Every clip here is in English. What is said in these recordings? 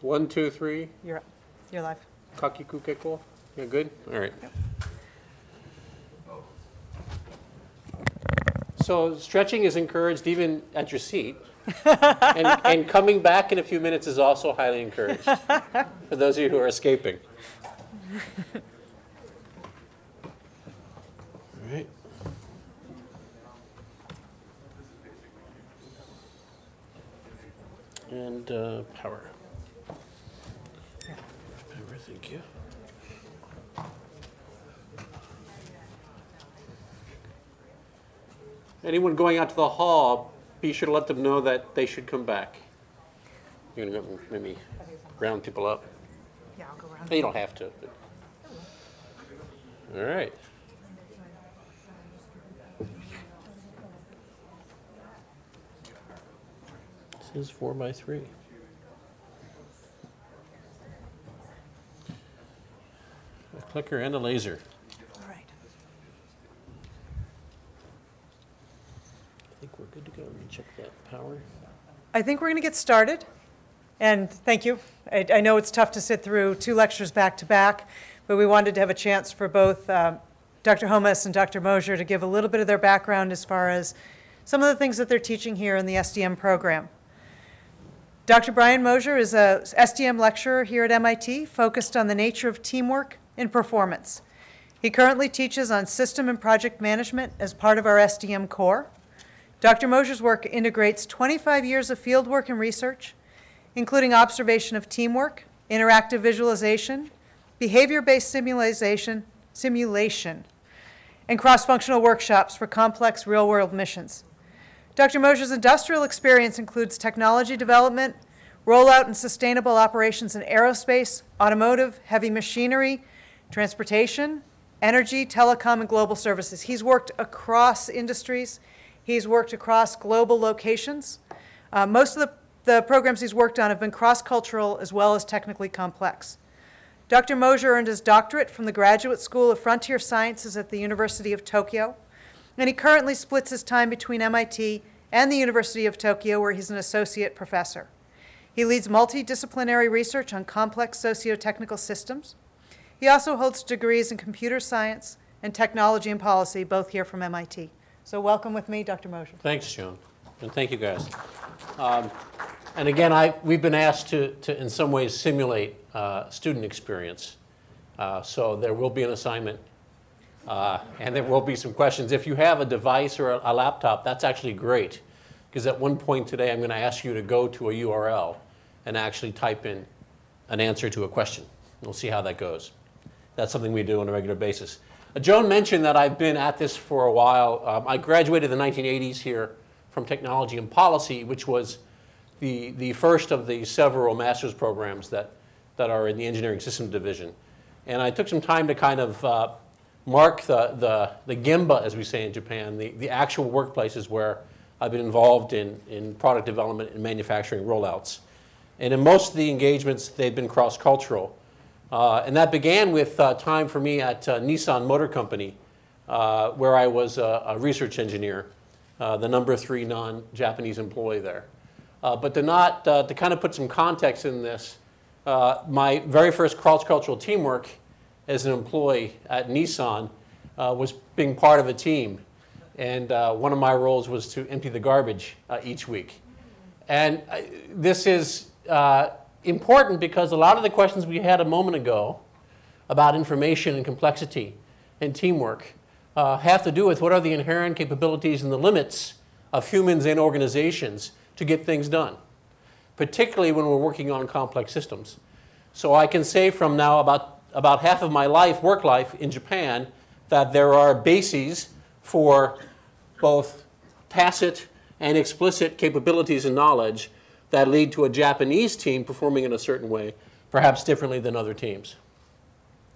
1, 2, 3. You're live. Kakiku keko. Yeah, good? All right. Yep. So stretching is encouraged even at your seat. and coming back in a few minutes is also highly encouraged for those of you who are escaping. All right. And power. Power, thank you. Anyone going out to the hall, be sure to let them know that they should come back. You're going to go maybe round people up? Yeah, I'll go around. You don't have to. But. All right. This is 4 by 3. A clicker and a laser. All right. I think we're good to go. Let me check that power. I think we're going to get started. And thank you. I know it's tough to sit through 2 lectures back to back, but we wanted to have a chance for both Dr. Homas and Dr. Moser to give a little bit of their background as far as some of the things that they're teaching here in the SDM program. Dr. Bryan Moser is a SDM lecturer here at MIT, focused on the nature of teamwork and performance. He currently teaches on system and project management as part of our SDM core. Dr. Moser's work integrates 25 years of fieldwork and research, including observation of teamwork, interactive visualization, behavior-based simulation, and cross-functional workshops for complex real-world missions. Dr. Moser's industrial experience includes technology development, rollout and sustainable operations in aerospace, automotive, heavy machinery, transportation, energy, telecom, and global services. He's worked across industries. He's worked across global locations. Most of the programs he's worked on have been cross-cultural as well as technically complex. Dr. Moser earned his doctorate from the Graduate School of Frontier Sciences at the University of Tokyo, and he currently splits his time between MIT and the University of Tokyo, where he's an associate professor. He leads multidisciplinary research on complex socio-technical systems. He also holds degrees in computer science and technology and policy, both here from MIT. So welcome with me, Dr. Moser. Thanks, Joan, and thank you, guys. And again, we've been asked to in some ways simulate student experience. So there will be an assignment, and there will be some questions. If you have a device or a laptop, that's actually great, because at one point today, I'm going to ask you to go to a URL and actually type in an answer to a question. We'll see how that goes. That's something we do on a regular basis. Joan mentioned that I've been at this for a while. I graduated in the 1980s here from Technology and Policy, which was the first of the several master's programs that are in the Engineering Systems Division. And I took some time to kind of mark the gemba, as we say in Japan, the actual workplaces where I've been involved in product development and manufacturing rollouts. And in most of the engagements, they've been cross-cultural. And that began with time for me at Nissan Motor Company, where I was a research engineer, the number 3 non-Japanese employee there. But to kind of put some context in this, my very first cross-cultural teamwork as an employee at Nissan was being part of a team. And one of my roles was to empty the garbage each week. And this is important because a lot of the questions we had a moment ago about information and complexity and teamwork have to do with what are the inherent capabilities and the limits of humans and organizations to get things done, particularly when we're working on complex systems. So I can say from now about half of my work life in Japan, that there are bases for both tacit and explicit capabilities and knowledge that lead to a Japanese team performing in a certain way, perhaps differently than other teams.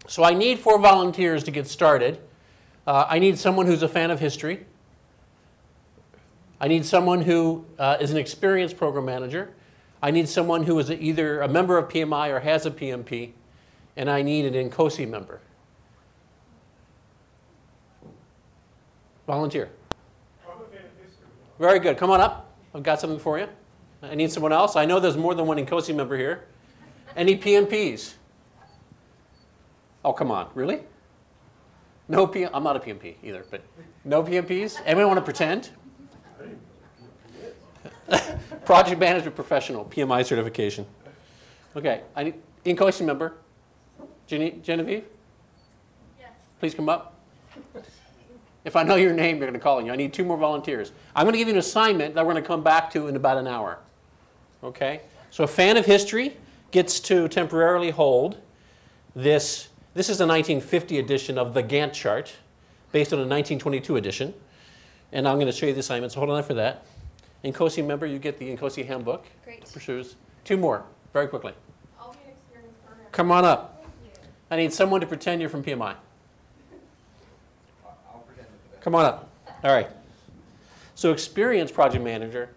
So I need 4 volunteers to get started. I need someone who's a fan of history. I need someone who is an experienced program manager. I need someone who is either a member of PMI or has a PMP. And I need an NCOSI member. Volunteer. Very good. Come on up. I've got something for you. I need someone else. I know there's more than one NCOSI member here. Any PMPs? Oh, come on, really? No PM, I'm not a PMP either, but no PMPs? Anyone want to pretend? Project Management Professional, PMI certification. Okay, I need, in-coaching member, Genevieve? Yes. Please come up. If I know your name, they're going to call you. I need 2 more volunteers. I'm going to give you an assignment that we're going to come back to in about an hour. Okay? So a fan of history gets to temporarily hold this. This is a 1950 edition of the Gantt chart based on a 1922 edition. And I'm going to show you the assignment, so hold on for that. INCOSE member, you get the INCOSE handbook. Great. Pursues. 2 more, very quickly. I'll be an experienced programmer. Come on up. Thank you. I need someone to pretend you're from PMI. I'll pretend to that. Come on up. All right. So experienced project manager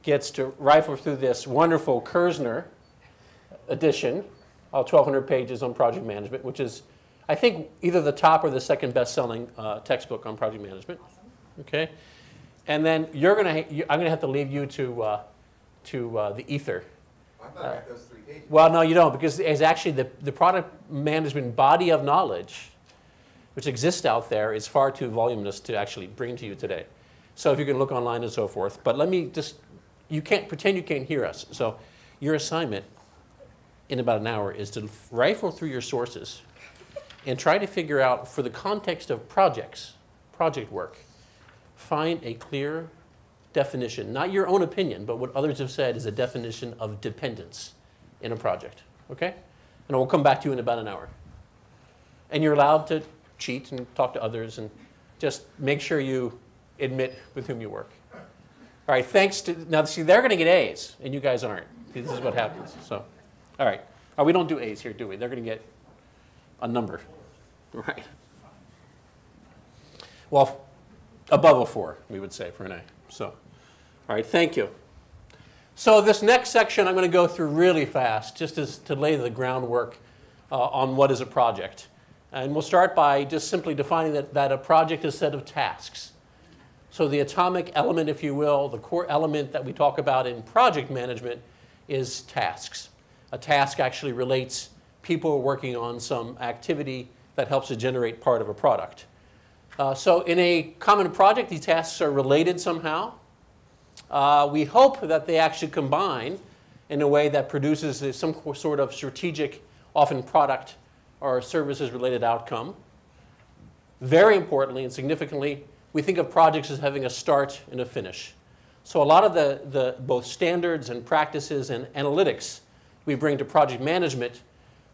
gets to rifle through this wonderful Kersner edition, all 1,200 pages on project management, which is, I think, either the top or the second best-selling textbook on project management. Awesome. Okay. And then I'm gonna have to leave you to the ether. I thought I got those 3 pages. Well, no, you don't, because it's actually the product management body of knowledge which exists out there is far too voluminous to actually bring to you today. So if you can look online and so forth. But let me just, you can't pretend you can't hear us. So your assignment in about an hour is to rifle through your sources and try to figure out, for the context of projects, project work, find a clear definition, not your own opinion, but what others have said is a definition of dependence in a project, okay? And we'll come back to you in about an hour. And you're allowed to cheat and talk to others and just make sure you admit with whom you work. All right, thanks to, now see, they're gonna get A's and you guys aren't. This is what happens, so. All right, we don't do A's here, do we? They're gonna get a number, right? Well, above a 4, we would say, for an A, so. All right, thank you. So this next section I'm going to go through really fast, just to lay the groundwork on what is a project. And we'll start by just simply defining that a project is a set of tasks. So the atomic element, if you will, the core element that we talk about in project management is tasks. A task actually relates people working on some activity that helps to generate part of a product. So in a common project, these tasks are related somehow. We hope that they actually combine in a way that produces some sort of strategic, often product or services related outcome. Very importantly and significantly, we think of projects as having a start and a finish. So a lot of the both standards and practices and analytics we bring to project management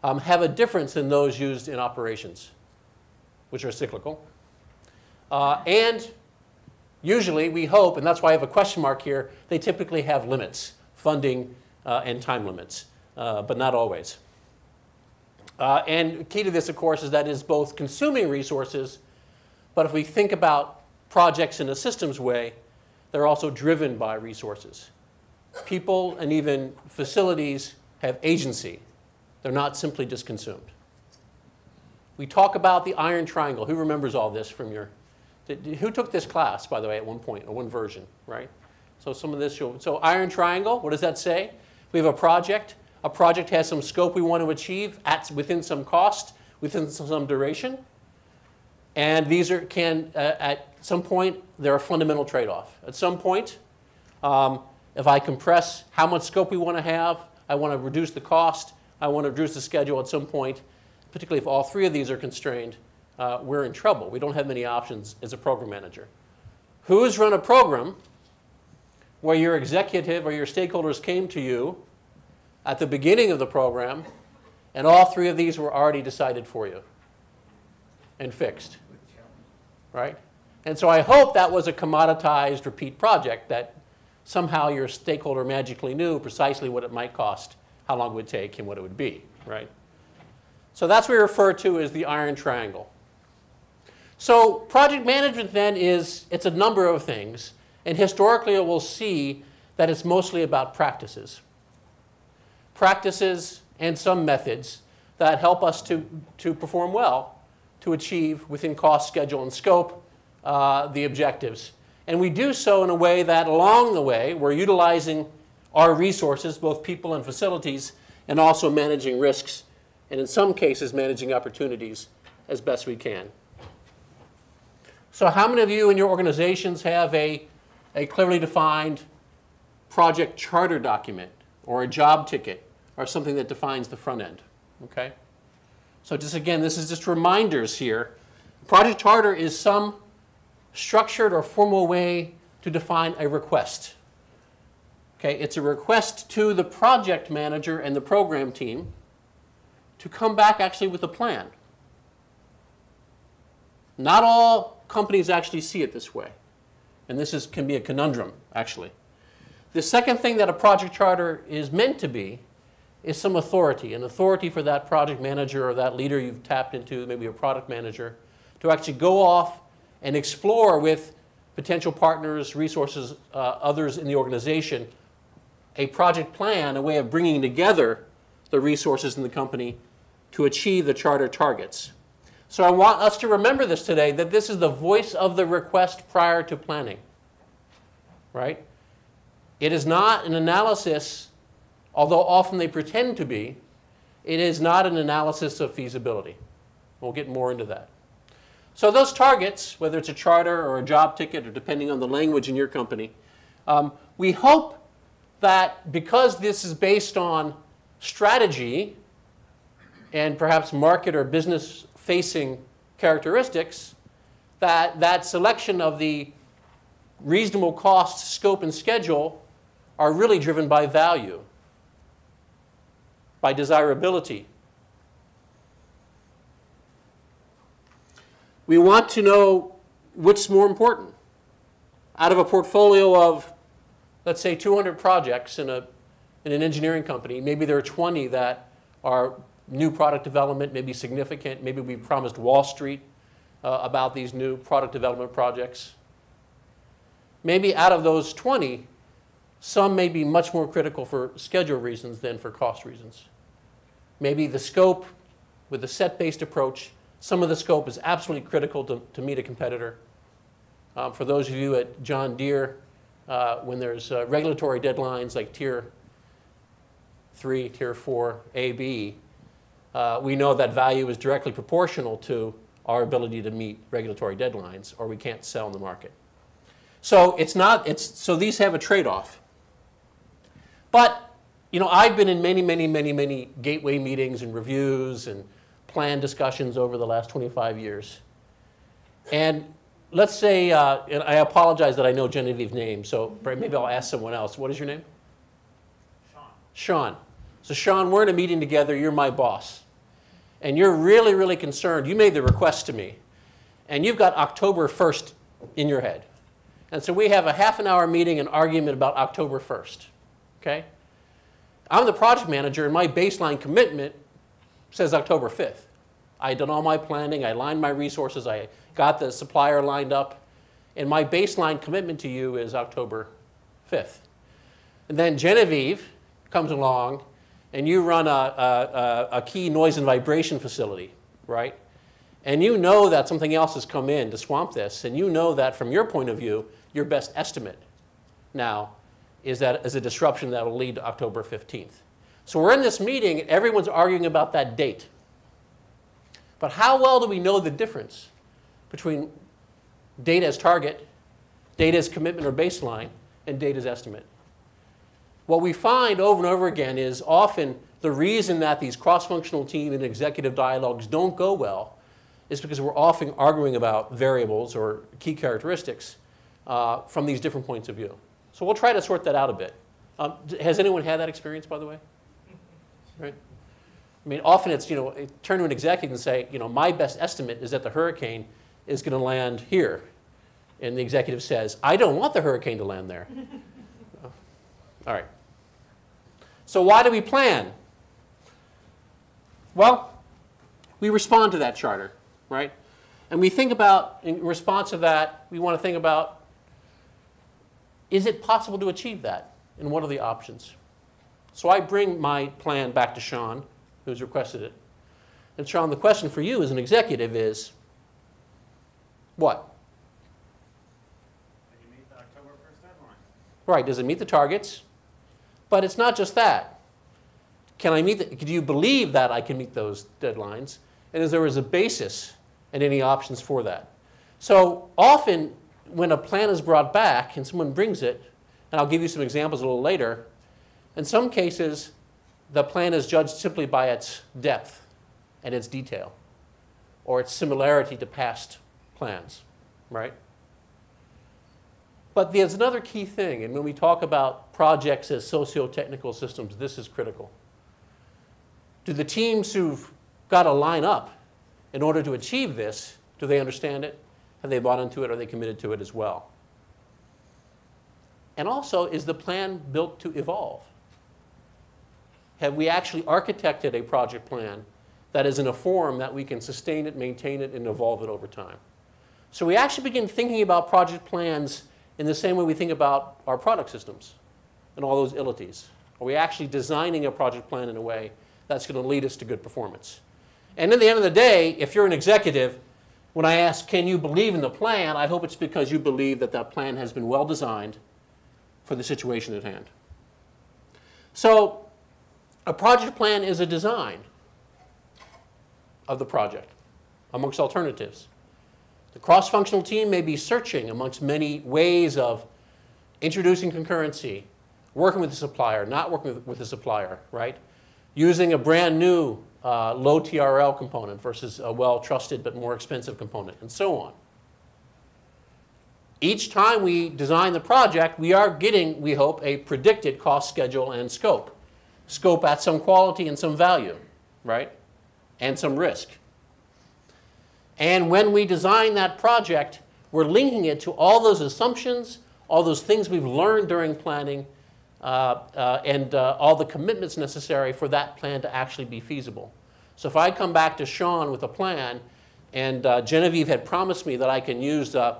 have a difference than those used in operations, which are cyclical. And usually, we hope, and that's why I have a question mark here, they typically have limits, funding and time limits, but not always. And key to this, of course, is that it is both consuming resources, but if we think about projects in a systems way, they're also driven by resources. People and even facilities have agency. They're not simply just consumed. We talk about the iron triangle. Who remembers all this from your... Who took this class, by the way, at one point, or one version, right? So some of this, so iron triangle, what does that say? We have a project. A project has some scope we want to achieve within some cost, within some duration. And these at some point, they're a fundamental trade-off. At some point, if I compress how much scope we want to have, I want to reduce the cost, I want to reduce the schedule at some point, particularly if all 3 of these are constrained, we're in trouble. We don't have many options as a program manager. Who's run a program where your executive or your stakeholders came to you at the beginning of the program and all 3 of these were already decided for you and fixed, right? And so I hope that was a commoditized repeat project that somehow your stakeholder magically knew precisely what it might cost, how long it would take, and what it would be, right? So that's what we refer to as the iron triangle. So project management then it's a number of things. And historically, we'll see that it's mostly about practices. Practices and some methods that help us to perform well, to achieve within cost, schedule, and scope the objectives. And we do so in a way that along the way, we're utilizing our resources, both people and facilities, and also managing risks, and in some cases, managing opportunities as best we can. So how many of you in your organizations have a clearly defined project charter document or a job ticket or something that defines the front end? Okay? So just again, this is just reminders here. Project charter is some structured or formal way to define a request. Okay, it's a request to the project manager and the program team to come back actually with a plan. Not all companies actually see it this way. And this can be a conundrum, actually. The second thing that a project charter is meant to be is some authority, an authority for that project manager or that leader you've tapped into, maybe a product manager, to actually go off and explore with potential partners, resources, others in the organization, a project plan, a way of bringing together the resources in the company to achieve the charter targets. So I want us to remember this today, that this is the voice of the request prior to planning, right? It is not an analysis, although often they pretend to be, it is not an analysis of feasibility. We'll get more into that. So those targets, whether it's a charter or a job ticket or depending on the language in your company, we hope that because this is based on strategy and perhaps market or business facing characteristics, that selection of the reasonable cost, scope, and schedule are really driven by value, by desirability. We want to know which's more important. Out of a portfolio of, let's say, 200 projects in an engineering company, maybe there are 20 that are new product development, maybe significant. Maybe we promised Wall Street about these new product development projects. Maybe out of those 20, some may be much more critical for schedule reasons than for cost reasons. Maybe the scope with a set-based approach, some of the scope is absolutely critical to meet a competitor. For those of you at John Deere, when there's regulatory deadlines like Tier 3, Tier 4, A, B, we know that value is directly proportional to our ability to meet regulatory deadlines, or we can't sell in the market. So so these have a trade-off. But I've been in many gateway meetings and reviews and plan discussions over the last 25 years. And let's say, and I apologize that I know Genevieve's name, so maybe I'll ask someone else. What is your name? Sean. Sean. So Sean, we're in a meeting together. You're my boss. And you're really concerned. You made the request to me. And you've got October 1st in your head. And so we have a half-an-hour meeting and argument about October 1st. Okay? I'm the project manager, and my baseline commitment says October 5th. I done all my planning. I aligned my resources. I got the supplier lined up. And my baseline commitment to you is October 5th. And then Genevieve comes along, and you run a key noise and vibration facility, right? And you know that something else has come in to swamp this, and you know that from your point of view, your best estimate now is a disruption that will lead to October 15th. So we're in this meeting, and everyone's arguing about that date. But how well do we know the difference between data as target, data as commitment or baseline, and data as estimate? What we find over and over again is often the reason that these cross-functional team and executive dialogues don't go well is because we're often arguing about variables or key characteristics from these different points of view. So we'll try to sort that out a bit. Has anyone had that experience, by the way? Right? I mean, often it's, turn to an executive and say, my best estimate is that the hurricane is going to land here. And the executive says, I don't want the hurricane to land there. All right. So why do we plan? Well, we respond to that charter, right? And we think about, in response to that, we want to think about, is it possible to achieve that? And what are the options? So I bring my plan back to Sean, who's requested it. And Sean, the question for you as an executive is, what? Can you meet the October 1st deadline? Right, does it meet the targets? But it's not just that. do you believe that I can meet those deadlines? And is there a basis and any options for that? So often when a plan is brought back and someone brings it, and I'll give you some examples a little later, in some cases the plan is judged simply by its depth and its detail or its similarity to past plans, right? But there's another key thing, and when we talk about projects as socio-technical systems, this is critical. Do the teams who've got to line up in order to achieve this, do they understand it? Have they bought into it? Are they committed to it as well? And also, is the plan built to evolve? Have we actually architected a project plan that is in a form that we can sustain it, maintain it, and evolve it over time? So we actually begin thinking about project plans in the same way we think about our product systems and all those entities. Are we actually designing a project plan in a way that's going to lead us to good performance? And at the end of the day, if you're an executive, when I ask, can you believe in the plan, I hope it's because you believe that that plan has been well designed for the situation at hand. So a project plan is a design of the project amongst alternatives. The cross-functional team may be searching amongst many ways of introducing concurrency, working with the supplier, not working with the supplier, right? Using a brand new low TRL component versus a well-trusted but more expensive component, and so on. Each time we design the project, we are getting, we hope, a predicted cost, schedule, and scope. Scope at some quality and some value, right? And some risk. And when we design that project, we're linking it to all those assumptions, all those things we've learned during planning, and all the commitments necessary for that plan to actually be feasible. So if I come back to Sean with a plan, and Genevieve had promised me that I can use a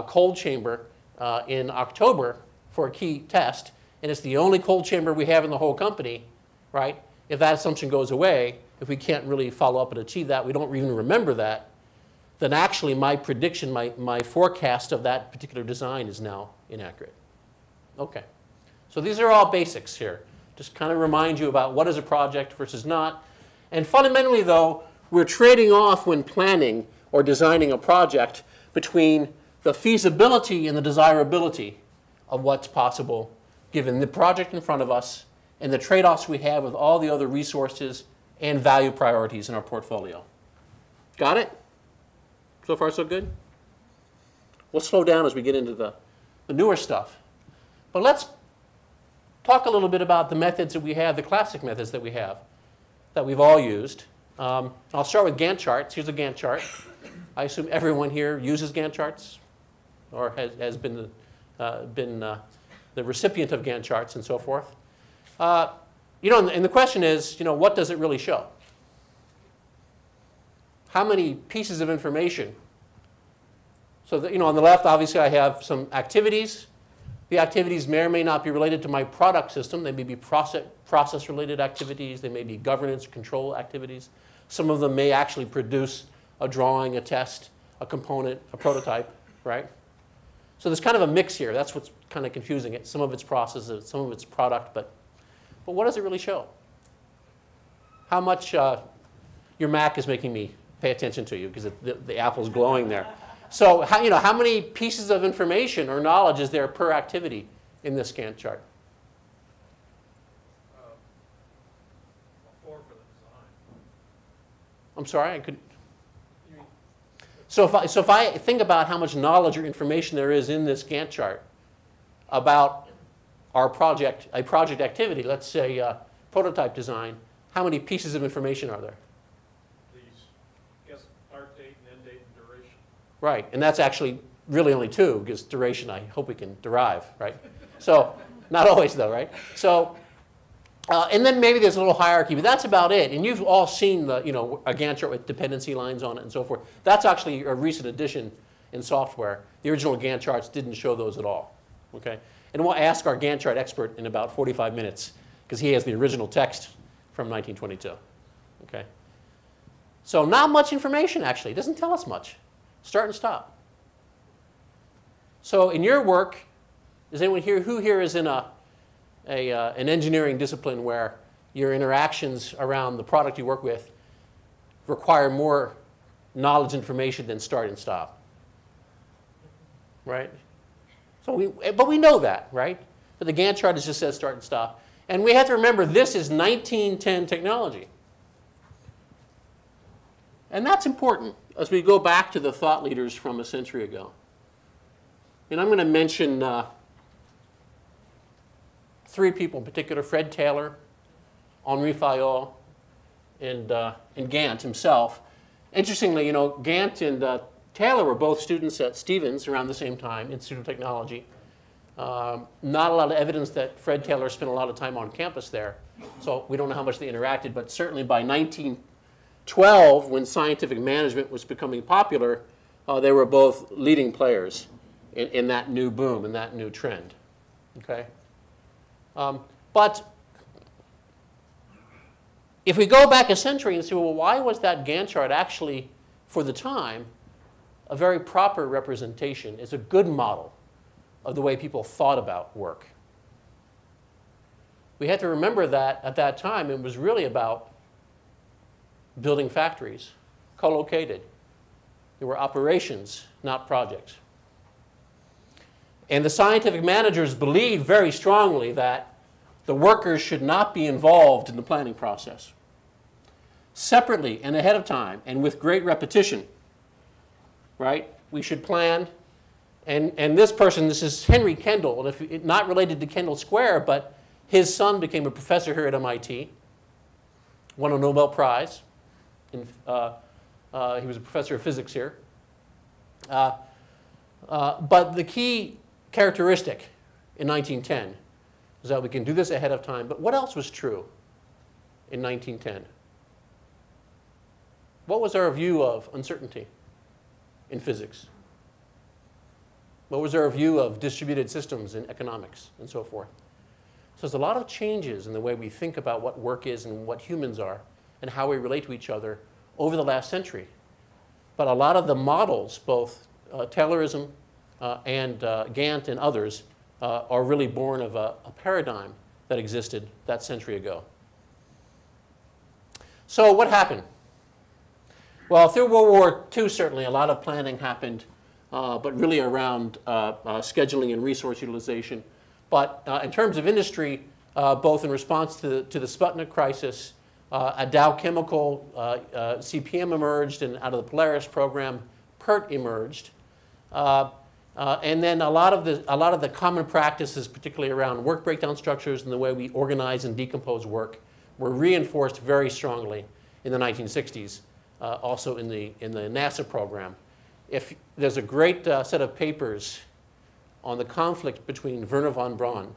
cold chamber in October for a key test, and it's the only cold chamber we have in the whole company, right? If that assumption goes away, if we can't really follow up and achieve that, we don't even remember that, then actually my prediction, my forecast of that particular design is now inaccurate. Okay. So these are all basics here. Just kind of remind you about what is a project versus not. And fundamentally, though, we're trading off when planning or designing a project between the feasibility and the desirability of what's possible given the project in front of us and the trade-offs we have with all the other resources and value priorities in our portfolio. Got it? So far, so good? We'll slow down as we get into the newer stuff. But let's talk a little bit about the methods that we have, the classic methods that we have, that we've all used. I'll start with Gantt charts. Here's a Gantt chart. I assume everyone here uses Gantt charts or has been the recipient of Gantt charts and so forth. You know, and the question is, you know, what does it really show? How many pieces of information? So that, you know, on the left, obviously, I have some activities. The activities may or may not be related to my product system. They may be process-related activities. They may be governance control activities. Some of them may actually produce a drawing, a test, a component, a prototype, right? So there's kind of a mix here. That's what's kind of confusing it. Some of it's process, some of it's product, but what does it really show? How much your Mac is making me pay attention to you because the apple's glowing there. So how many pieces of information or knowledge is there per activity in this Gantt chart? 4 for the design. I'm sorry, I could. So if I think about how much knowledge or information there is in this Gantt chart about our project, a project activity, let's say prototype design, how many pieces of information are there? Start date and end date and duration. Right, and that's actually really only 2 because duration I hope we can derive, right? So not always though, right? So and then maybe there's a little hierarchy, but that's about it. And you've all seen the, a Gantt chart with dependency lines on it and so forth. That's actually a recent addition in software. The original Gantt charts didn't show those at all, okay? And we'll ask our Gantt chart expert in about 45 minutes because he has the original text from 1922, okay? So not much information, actually. It doesn't tell us much. Start and stop. So in your work, is anyone here, who here is in an engineering discipline where your interactions around the product you work with require more knowledge information than start and stop, right? So but we know that, right? But the Gantt chart just says start and stop. And we have to remember this is 1910 technology. And that's important as we go back to the thought leaders from a century ago. And I'm going to mention 3 people in particular: Fred Taylor, Henri Fayol, and Gantt himself. Interestingly, you know, Gantt and Taylor were both students at Stevens around the same time, Institute of Technology. Not a lot of evidence that Fred Taylor spent a lot of time on campus there, so we don't know how much they interacted, but certainly by 1912, when scientific management was becoming popular, they were both leading players in that new boom, in that new trend. Okay? But if we go back a century and say, well, why was that Gantt chart actually, for the time, a very proper representation? It's a good model of the way people thought about work. We had to remember that at that time it was really about building factories, co-located. There were operations, not projects. And the scientific managers believed very strongly that the workers should not be involved in the planning process. Separately and ahead of time and with great repetition, right? We should plan. And this person, this is Henry Kendall, and if not related to Kendall Square, but his son became a professor here at MIT, won a Nobel Prize. He was a professor of physics here. But the key characteristic in 1910 is that we can do this ahead of time. But what else was true in 1910? What was our view of uncertainty in physics? What was our view of distributed systems in economics and so forth? So there's a lot of changes in the way we think about what work is and what humans are and how we relate to each other over the last century. But a lot of the models, both Taylorism and Gantt and others, are really born of a paradigm that existed that century ago. So what happened? Well, through World War II, certainly a lot of planning happened, but really around scheduling and resource utilization. But in terms of industry, both in response to the Sputnik crisis, a Dow Chemical CPM emerged, and out of the Polaris program, PERT emerged. And then a lot of the common practices, particularly around work breakdown structures and the way we organize and decompose work, were reinforced very strongly in the 1960s, also in the NASA program. If there's a great set of papers on the conflict between Wernher von Braun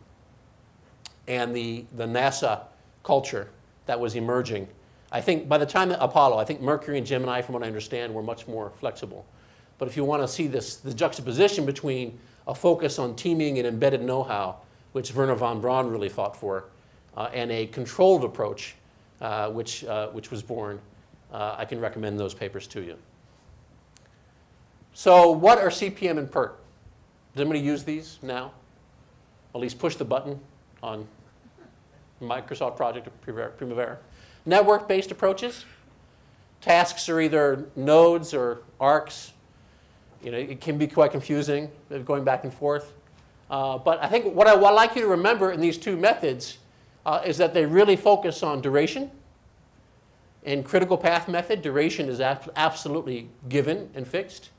and the NASA culture that was emerging. I think by the time of Apollo, I think Mercury and Gemini, from what I understand, were much more flexible. But if you want to see the juxtaposition between a focus on teaming and embedded know-how, which Wernher von Braun really fought for, and a controlled approach, which was born, I can recommend those papers to you. So what are CPM and PERT? Does anybody use these now? At least push the button on Microsoft Project Primavera. Network-based approaches. Tasks are either nodes or arcs. You know, it can be quite confusing, going back and forth. But I think what I'd like you to remember in these two methods is that they really focus on duration. In critical path method, duration is absolutely given and fixed.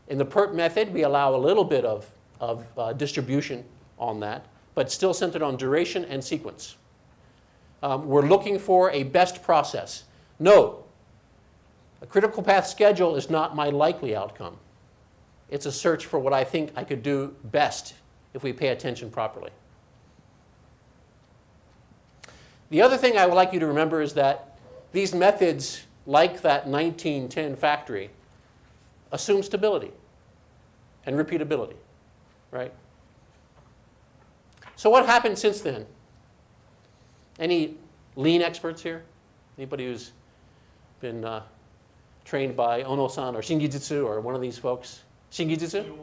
In the PERT method, we allow a little bit of distribution on that, but still centered on duration and sequence. We're looking for a best process. Note, a critical path schedule is not my likely outcome. It's a search for what I think I could do best if we pay attention properly. The other thing I would like you to remember is that these methods, like that 1910 factory, assume stability and repeatability, right? So what happened since then? Any lean experts here? Anybody who's been trained by Ono-san or Shingijutsu or one of these folks? Shingijutsu?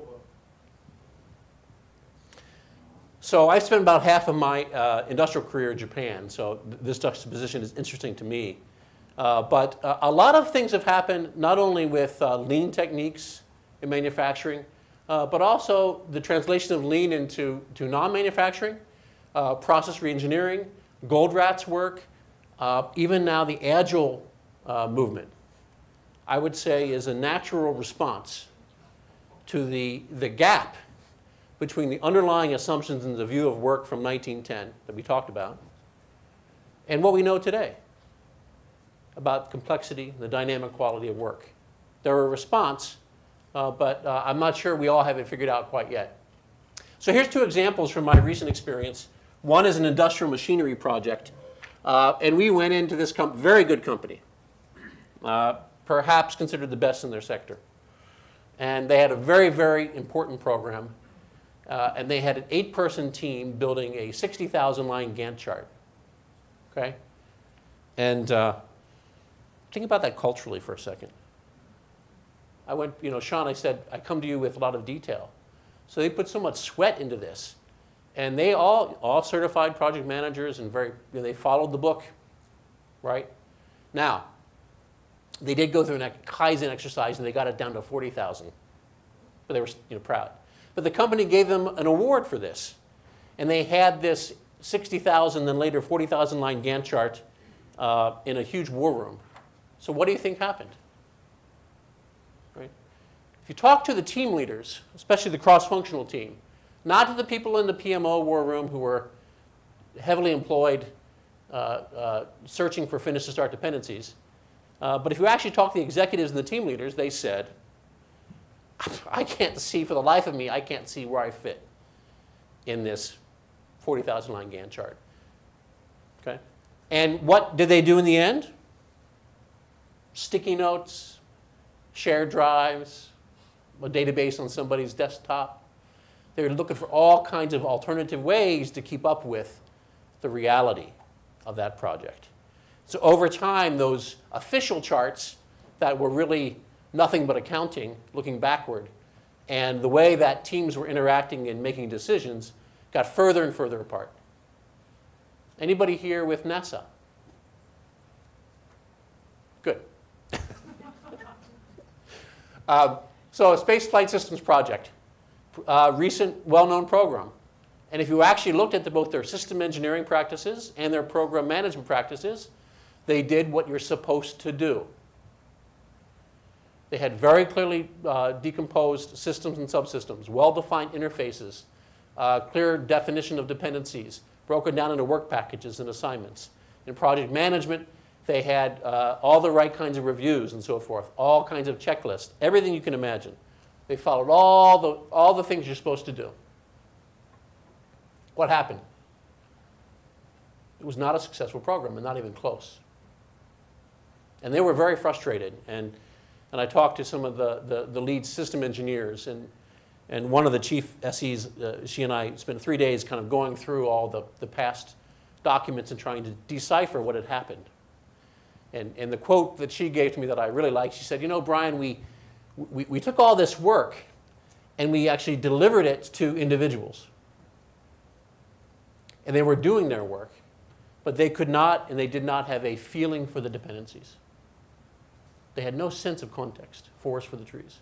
So I spent about half of my industrial career in Japan, so this juxtaposition is interesting to me. But a lot of things have happened, not only with lean techniques in manufacturing, but also the translation of lean into non-manufacturing, process reengineering, Goldrat's work, even now the agile movement, I would say, is a natural response to the gap between the underlying assumptions in the view of work from 1910 that we talked about and what we know today about complexity, the dynamic quality of work. They're a response, but I'm not sure we all have it figured out quite yet. So here's two examples from my recent experience. One is an industrial machinery project, and we went into this very good company, perhaps considered the best in their sector. And they had a very, very important program, and they had an 8-person team building a 60,000-line Gantt chart. Okay? And think about that culturally for a second. I went, Sean, I said, I come to you with a lot of detail. So they put so much sweat into this. And they all certified project managers and they followed the book, right? Now, they did go through a Kaizen exercise and they got it down to 40,000. But they were proud. But the company gave them an award for this. And they had this 60,000, then later 40,000 line Gantt chart in a huge war room. So what do you think happened? Right? If you talk to the team leaders, especially the cross-functional team, not to the people in the PMO war room who were heavily employed searching for finish to start dependencies, but if you actually talk to the executives and the team leaders, they said, I can't see, for the life of me, I can't see where I fit in this 40,000 line Gantt chart. Okay? And what did they do in the end? Sticky notes, shared drives, a database on somebody's desktop. They were looking for all kinds of alternative ways to keep up with the reality of that project. So over time, those official charts that were really nothing but accounting, looking backward, and the way that teams were interacting and making decisions got further and further apart. Anybody here with NASA? Good. So a Space Flight Systems project, recent well-known program. And if you actually looked at both their system engineering practices and their program management practices, they did what you're supposed to do. They had very clearly decomposed systems and subsystems, well-defined interfaces, clear definition of dependencies, broken down into work packages and assignments. In project management, they had all the right kinds of reviews and so forth, all kinds of checklists, everything you can imagine. They followed all the things you're supposed to do. What happened? It was not a successful program, and not even close. And they were very frustrated. And I talked to some of the lead system engineers, and one of the chief SEs, she and I spent 3 days kind of going through all the past documents and trying to decipher what had happened. And the quote that she gave to me that I really liked, she said, Bryan, we took all this work and we actually delivered it to individuals. And they were doing their work, but they could not and they did not have a feeling for the dependencies. They had no sense of context, forest for the trees.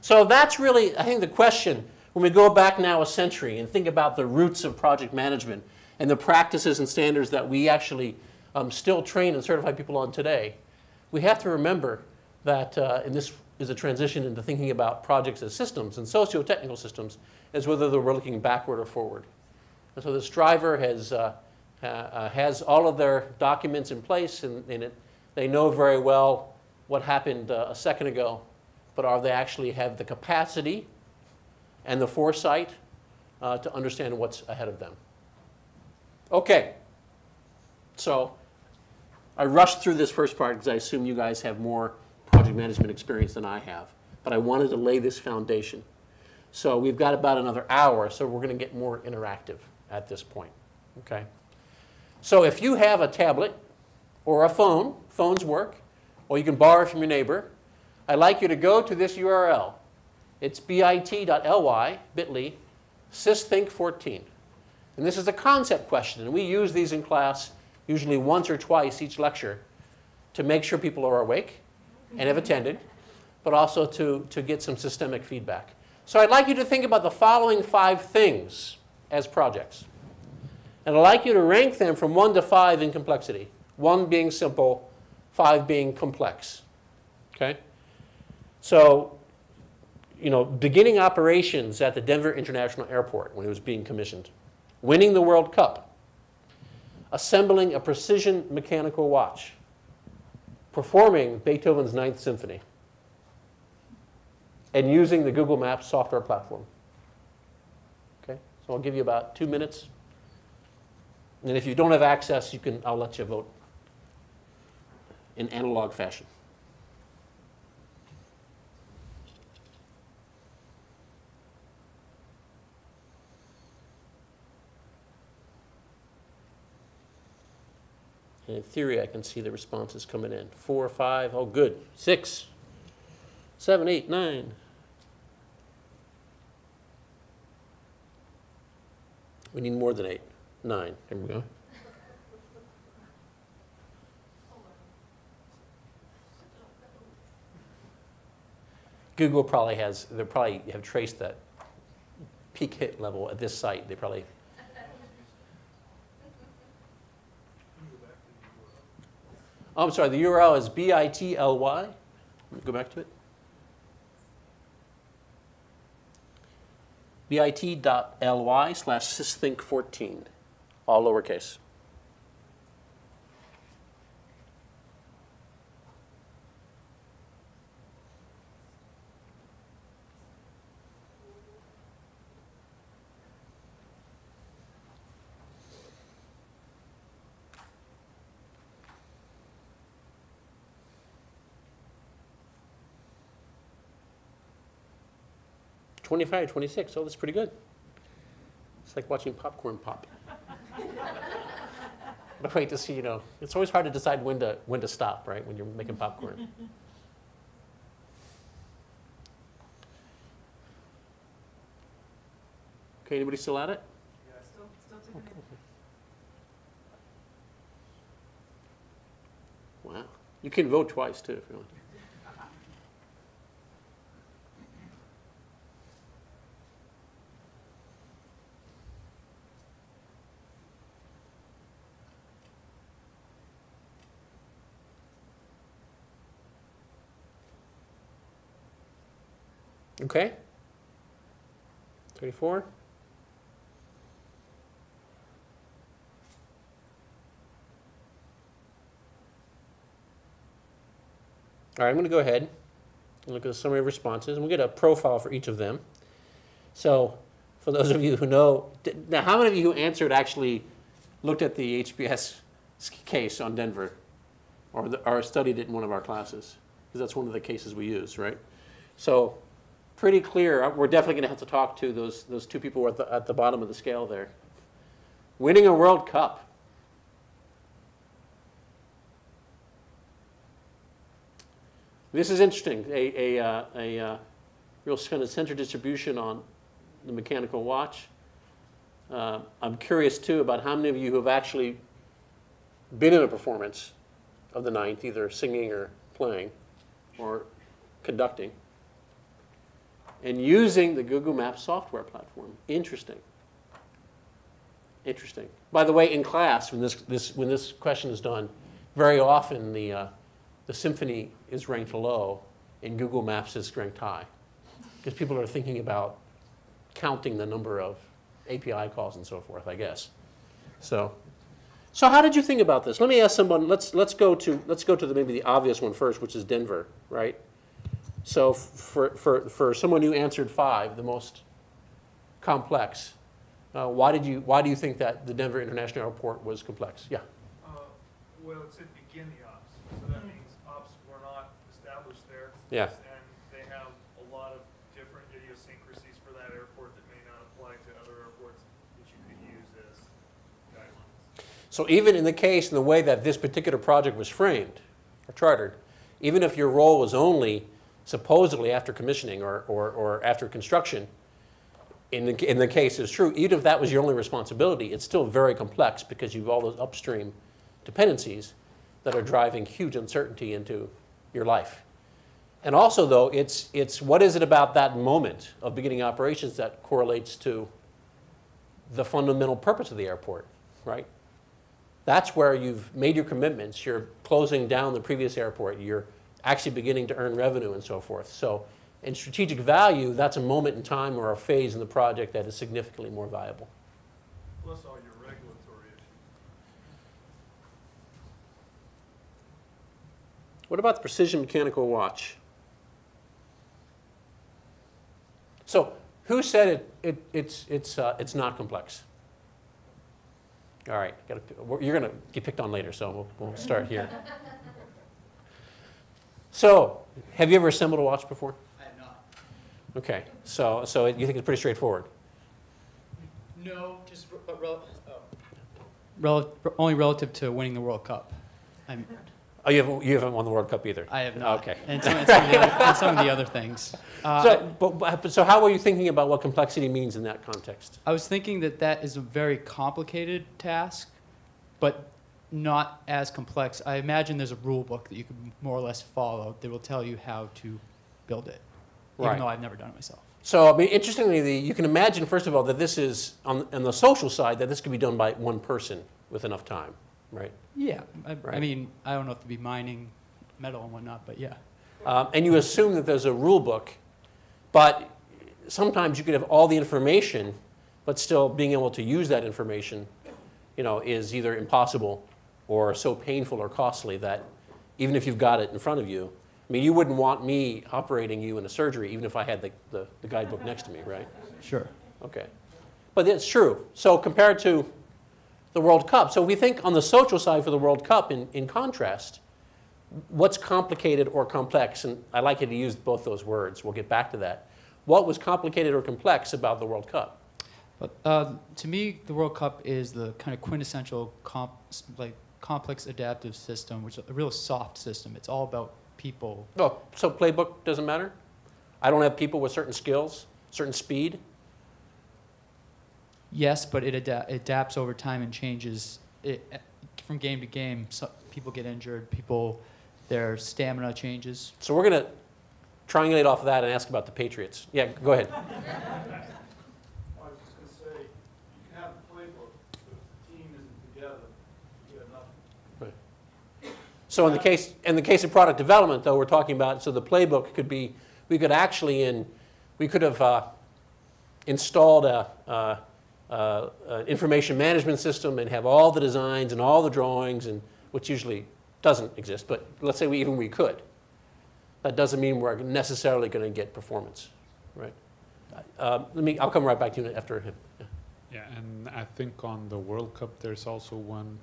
So that's really, I think, the question when we go back now a century and think about the roots of project management and the practices and standards that we actually still train and certify people on today. We have to remember that, and this is a transition into thinking about projects as systems and socio-technical systems, as whether we're looking backward or forward. And so this driver has all of their documents in place, and they know very well what happened a second ago, but are they actually have the capacity and the foresight to understand what's ahead of them? Okay, so I rushed through this first part because I assume you guys have more project management experience than I have, but I wanted to lay this foundation. So we've got about another hour, so we're going to get more interactive at this point, okay? So if you have a tablet or a phone, phones work, or you can borrow from your neighbor, I'd like you to go to this URL, It's bit.ly, bit.ly, systhink14. And this is a concept question. And we use these in class usually once or twice each lecture to make sure people are awake and have attended, but also to get some systemic feedback. So I'd like you to think about the following 5 things as projects. And I'd like you to rank them from 1 to 5 in complexity. 1 being simple, 5 being complex. Okay? So, beginning operations at the Denver International Airport when it was being commissioned. Winning the World Cup. Assembling a precision mechanical watch. Performing Beethoven's Ninth Symphony. And using the Google Maps software platform. Okay? So I'll give you about 2 minutes. And if you don't have access, I'll let you vote in analog fashion. And in theory, I can see the responses coming in. 4, 5, oh good. 6, 7, 8, 9. We need more than 8. 9. Here we go. Google probably they probably have traced that peak hit level at this site. They probably. Oh, I'm sorry, the URL is bit.ly. Let me go back to it. bit.ly/systhink14, all lowercase. $25, $26. Oh, that's pretty good. It's like watching popcorn pop. But wait to see, it's always hard to decide when to stop, right? When you're making popcorn. Okay, anybody still at it? Yeah, still taking it. Wow. You can vote twice too if you want. Okay. 34. All right, I'm going to go ahead and look at the summary of responses, and we'll get a profile for each of them. So for those of you who know, now how many of you who answered actually looked at the HBS case on Denver or studied it in one of our classes? Because that's one of the cases we use, right? So pretty clear. We're definitely going to have to talk to those 2 people at the bottom of the scale there. Winning a World Cup. This is interesting. A real kind of center distribution on the mechanical watch. I'm curious too about how many of you have actually been in a performance of the Ninth, either singing or playing or conducting, and using the Google Maps software platform. Interesting. Interesting. By the way, in class, when this question is done, very often the symphony is ranked low and Google Maps is ranked high, because people are thinking about counting the number of API calls and so forth, I guess. So how did you think about this? Let me ask someone. Let's go to maybe the obvious one first, which is Denver, right? So for someone who answered 5, the most complex, why do you think that the Denver International Airport was complex? Yeah. Well, it said begin the ops, so that means ops were not established there. Yeah. And they have a lot of different idiosyncrasies for that airport that may not apply to other airports that you could use as guidelines. So even in the case, in the way that this particular project was framed or chartered, even if your role was only supposedly after commissioning or after construction, in the case is true, even if that was your only responsibility, it's still very complex because you've all those upstream dependencies that are driving huge uncertainty into your life. And also, though, it's what is it about that moment of beginning operations that correlates to the fundamental purpose of the airport, right? That's where you've made your commitments. You're closing down the previous airport. You're actually beginning to earn revenue and so forth. So in strategic value, that's a moment in time or a phase in the project that is significantly more valuable. Plus all your regulatory issues. What about the precision mechanical watch? So who said it's not complex? All right, you're going to get picked on later, so we'll start here. So, have you ever assembled a watch before? I have not. Okay, so you think it's pretty straightforward? No, just only relative to winning the World Cup. Oh, you haven't won the World Cup either? I have not. Okay. And some of the other things. So how were you thinking about what complexity means in that context? I was thinking that is a very complicated task, but not as complex. I imagine there's a rule book that you can more or less follow that will tell you how to build it, Right. even though I've never done it myself. So, I mean, interestingly, you can imagine, first of all, that this is, on the social side, that this could be done by one person with enough time, right? Yeah, Right. I mean, I don't know if to be mining metal and whatnot, but yeah. And you assume that there's a rule book, but sometimes you could have all the information, but still being able to use that information, is either impossible or so painful or costly that even if you've got it in front of you, I mean, you wouldn't want me operating you in a surgery even if I had the guidebook next to me, right? Sure. Okay. But it's true. So compared to the World Cup, so if we think on the social side for the World Cup in contrast, what's complicated or complex, and I like you to use both those words, we'll get back to that. What was complicated or complex about the World Cup? But to me, the World Cup is the kind of quintessential complex adaptive system, which is a real soft system. It's all about people. Oh, so playbook doesn't matter? I don't have people with certain skills, certain speed? Yes, but it adapts over time and changes from game to game. So people get injured, their stamina changes. So we're going to triangulate off of that and ask about the Patriots. Yeah, go ahead. I was just going to say, you can have the playbook, but if the team isn't together, you have nothing. Right. So in the case of product development, though, we're talking about, so the playbook could be, we could have installed an information management system and have all the designs and all the drawings, and which usually doesn't exist, but let's say we could. That doesn't mean we're necessarily going to get performance, right? I'll come right back to you after him. Yeah. Yeah, and I think on the World Cup, there's also one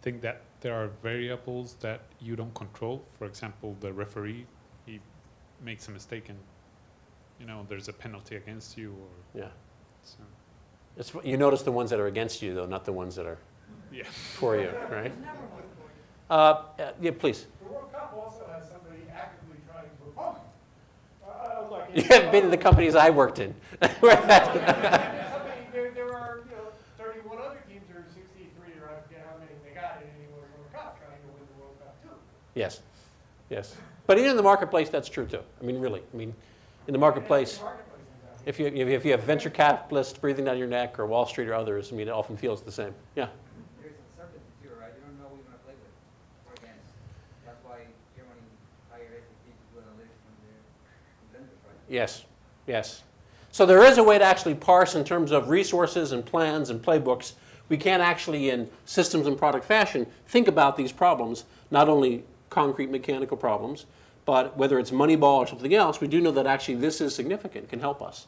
thing that there are variables that you don't control. For example, the referee, he makes a mistake and, there's a penalty against you. Or, Yeah. so. You notice the ones that are against you, though, not the ones that are for you, right? Yeah, please. The World Cup also has somebody actively trying to promote you. You haven't been in the companies I worked in. There are 31 other teams or 63 or I forget how many they got in any World Cup trying to win the World Cup too. Yes, yes. But even in the marketplace, that's true too. I mean, really. I mean, in the marketplace, if you have venture capitalists breathing down your neck or Wall Street or others, I mean, it often feels the same. Yeah. There's uncertainty too, right? You don't know who you're going to play with or against. That's why Germany hired SAP to do analytics from their vendors, right? Yes, yes. So there is a way to actually parse in terms of resources and plans and playbooks. We can actually, in systems and product fashion, think about these problems, not only concrete mechanical problems, but whether it's Moneyball or something else, we do know that actually this is significant, can help us.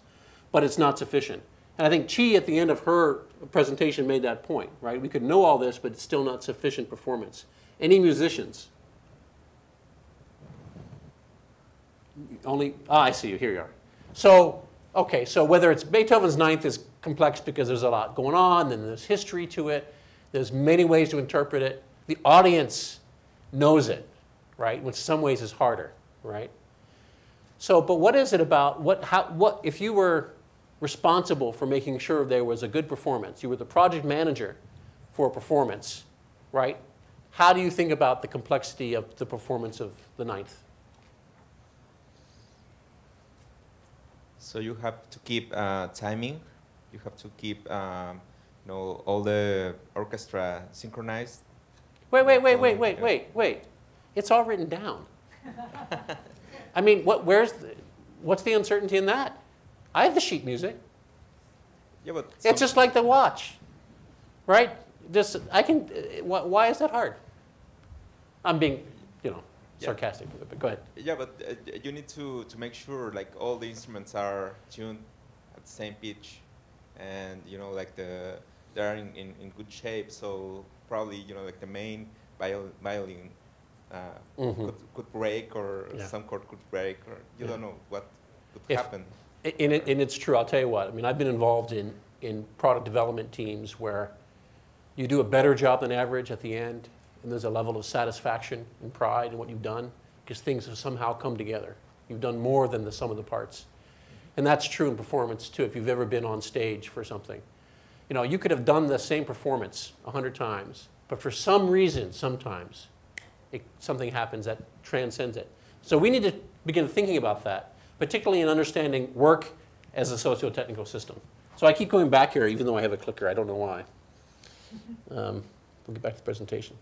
But it's not sufficient. And I think Chi, at the end of her presentation, made that point, right? We could know all this, but it's still not sufficient performance. Any musicians? I see you. Here you are. So, okay, so whether it's Beethoven's Ninth is complex because there's a lot going on, and there's history to it. There's many ways to interpret it. The audience knows it, right? Which in some ways is harder, right? So, but what is it about, what, if you were responsible for making sure there was a good performance, you were the project manager for performance, right? How do you think about the complexity of the performance of the ninth? So you have to keep timing. You have to keep all the orchestra synchronized. Wait. It's all written down. I mean, what's the uncertainty in that? I have the sheet music. Yeah, but It's just like the watch, right? Why is that hard? I'm being, sarcastic, but go ahead. Yeah, but you need to make sure like all the instruments are tuned at the same pitch, and like they're in good shape. So probably like the main violin could break, or some chord could break, or you don't know what could happen. And it's true. I'll tell you what. I mean, I've been involved in product development teams where you do a better job than average at the end, and there's a level of satisfaction and pride in what you've done because things have somehow come together. You've done more than the sum of the parts. And that's true in performance, too, if you've ever been on stage for something. You could have done the same performance 100 times, but for some reason, sometimes, something happens that transcends it. So we need to begin thinking about that, particularly in understanding work as a socio-technical system. So I keep going back here, even though I have a clicker. I don't know why. We'll get back to the presentation.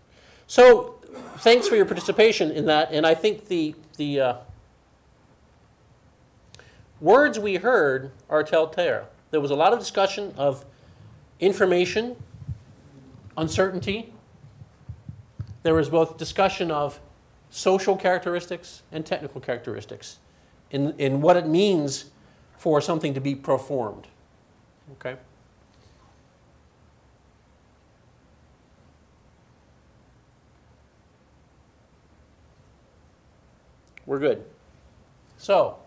So thanks for your participation in that. And I think the words we heard are telltale. There was a lot of discussion of information, uncertainty. There was both discussion of social characteristics and technical characteristics in what it means for something to be performed. Okay? We're good. So,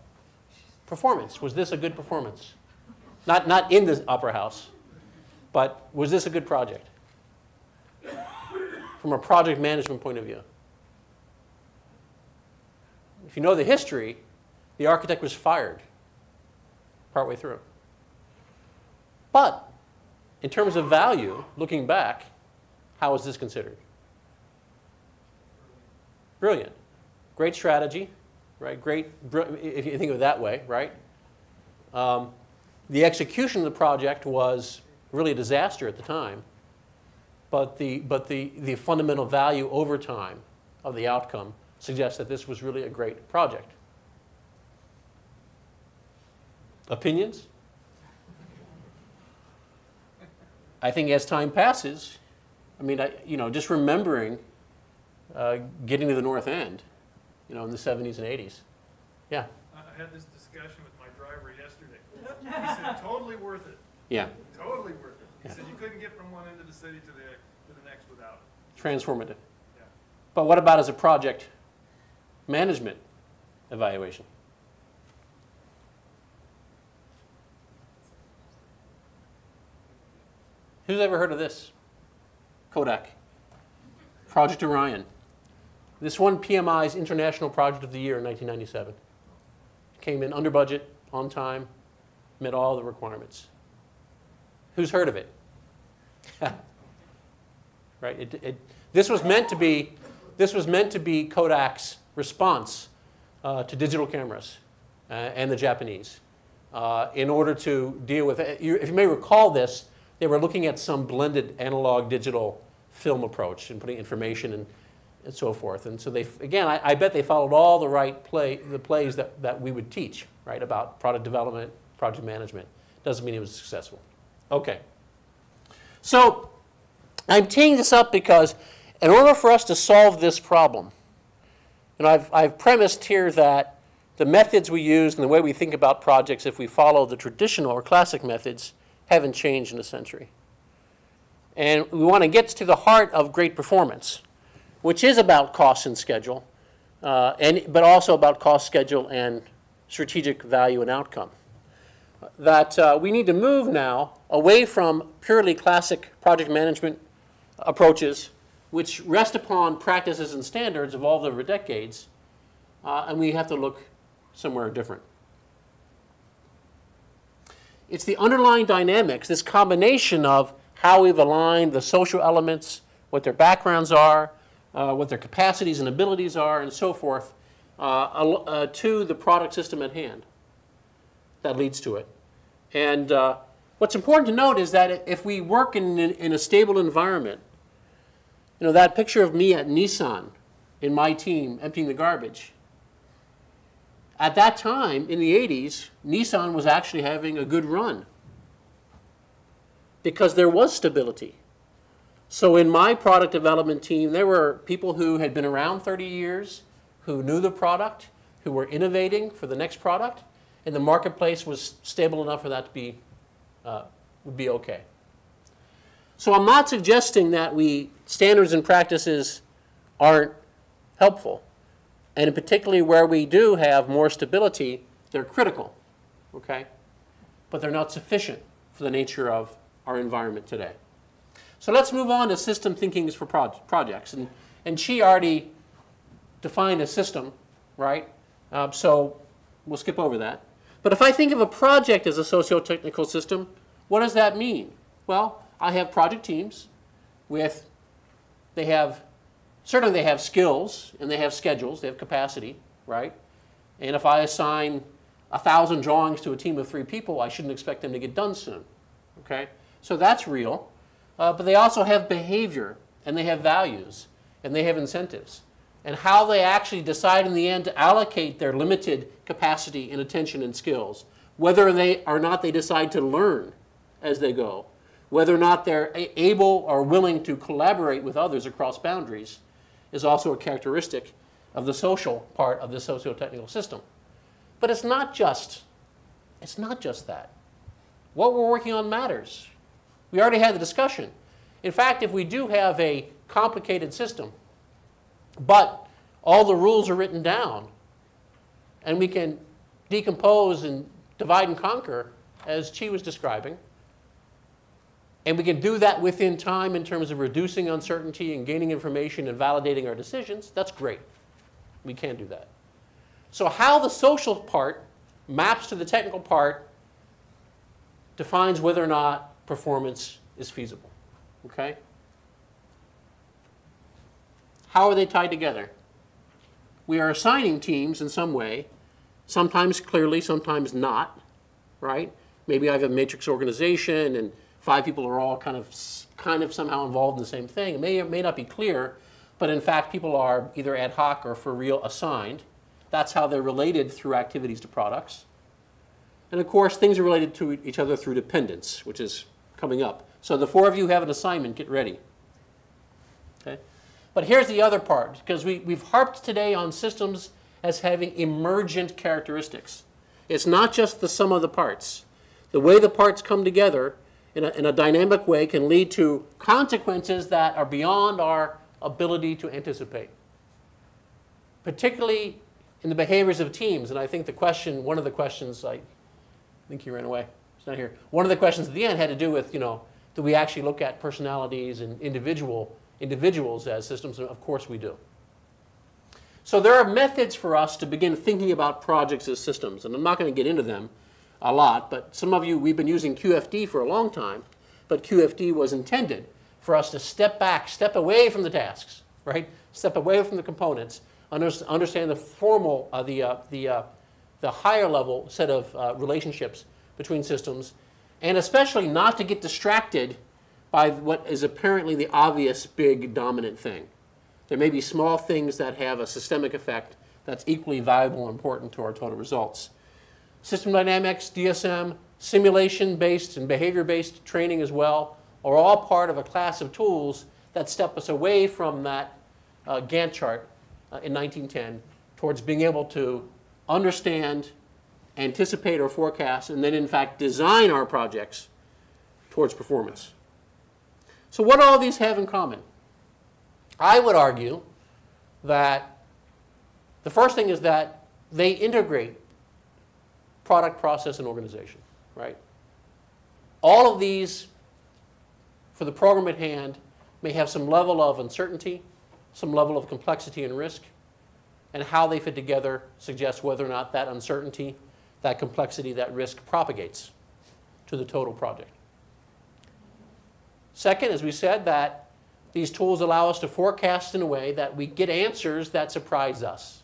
performance. Was this a good performance? Not in the opera house, but was this a good project? From a project management point of view. If you know the history, the architect was fired partway through. But in terms of value, looking back, how was this considered? Brilliant. Great strategy, right? If you think of it that way, right? The execution of the project was really a disaster at the time, but the fundamental value over time of the outcome suggests that this was really a great project. Opinions? I think as time passes, I mean, just remembering getting to the North End, in the 70s and 80s. Yeah. I had this discussion with my driver yesterday. He said, totally worth it. Yeah. Totally worth it. He Yeah. said you couldn't get from one end of the city to the next without it. Transformative. Yeah. But what about as a project management evaluation? Who's ever heard of this? Kodak. Project Orion. This won PMI's International Project of the Year in 1997. Came in under budget, on time, met all the requirements. Who's heard of it? Right? This was meant to be Kodak's response to digital cameras and the Japanese in order to deal with it. If you may recall this, they were looking at some blended analog digital film approach and putting information and so forth. And so I bet they followed all the plays that we would teach, right, about product development, project management. Doesn't mean it was successful. Okay. So I'm teeing this up because in order for us to solve this problem, and I've premised here that the methods we use and the way we think about projects, if we follow the traditional or classic methods, haven't changed in a century. And we want to get to the heart of great performance, which is about cost and schedule, but also about cost, schedule, and strategic value and outcome. That we need to move now away from purely classic project management approaches, which rest upon practices and standards evolved over decades, and we have to look somewhere different. It's the underlying dynamics, this combination of how we've aligned the social elements, what their backgrounds are, what their capacities and abilities are, and so forth, to the product system at hand that leads to it. And what's important to note is that if we work in a stable environment, you know, that picture of me at Nissan in my team emptying the garbage, at that time, in the 80s, Nissan was actually having a good run because there was stability. So in my product development team, there were people who had been around 30 years, who knew the product, who were innovating for the next product, and the marketplace was stable enough for that to be, would be okay. So I'm not suggesting that standards and practices aren't helpful. And particularly where we do have more stability, they're critical, okay? But they're not sufficient for the nature of our environment today. So let's move on to system thinking for projects. And she already defined a system, right? So we'll skip over that. But if I think of a project as a socio-technical system, what does that mean? Well, I have project teams certainly they have skills and they have schedules, they have capacity, right? And if I assign 1,000 drawings to a team of 3 people, I shouldn't expect them to get done soon, okay? So that's real. But they also have behavior, and they have values, and they have incentives. And how they actually decide in the end to allocate their limited capacity and attention and skills, whether or not they decide to learn as they go, whether or not they're able or willing to collaborate with others across boundaries, is also a characteristic of the social part of the socio-technical system. But it's not just that. What we're working on matters. We already had the discussion. In fact, if we do have a complicated system, but all the rules are written down, and we can decompose and divide and conquer, as Chi was describing, and we can do that within time in terms of reducing uncertainty and gaining information and validating our decisions, that's great. We can do that. So how the social part maps to the technical part defines whether or not performance is feasible. Okay? How are they tied together? We are assigning teams in some way, sometimes clearly, sometimes not, right? Maybe I have a matrix organization and 5 people are all kind of somehow involved in the same thing. It may or may not be clear, but in fact people are either ad hoc or for real assigned. That's how they're related through activities to products. And of course, things are related to each other through dependence, which is coming up. So the 4 of you have an assignment, get ready. Okay? But here's the other part, because we've harped today on systems as having emergent characteristics. It's not just the sum of the parts. The way the parts come together in a dynamic way can lead to consequences that are beyond our ability to anticipate, particularly in the behaviors of teams. And I think one of the questions, I think he ran away, he's not here. One of the questions at the end had to do with, do we actually look at personalities and individuals as systems? And of course we do. So there are methods for us to begin thinking about projects as systems, and I'm not going to get into them a lot, but some of you, we've been using QFD for a long time, but QFD was intended for us to step back, step away from the tasks, right? Step away from the components, understand the formal, the higher level set of relationships between systems, and especially not to get distracted by what is apparently the obvious big dominant thing. There may be small things that have a systemic effect that's equally valuable and important to our total results. System dynamics, DSM, simulation-based and behavior-based training as well are all part of a class of tools that step us away from that Gantt chart in 1910 towards being able to understand, anticipate or forecast, and then in fact design our projects towards performance. So what do all these have in common? I would argue that the first thing is that they integrate product, process, and organization, right? All of these, for the program at hand, may have some level of uncertainty, some level of complexity and risk, and how they fit together suggests whether or not that uncertainty, that complexity, that risk propagates to the total project. Second, as we said, that these tools allow us to forecast in a way that we get answers that surprise us.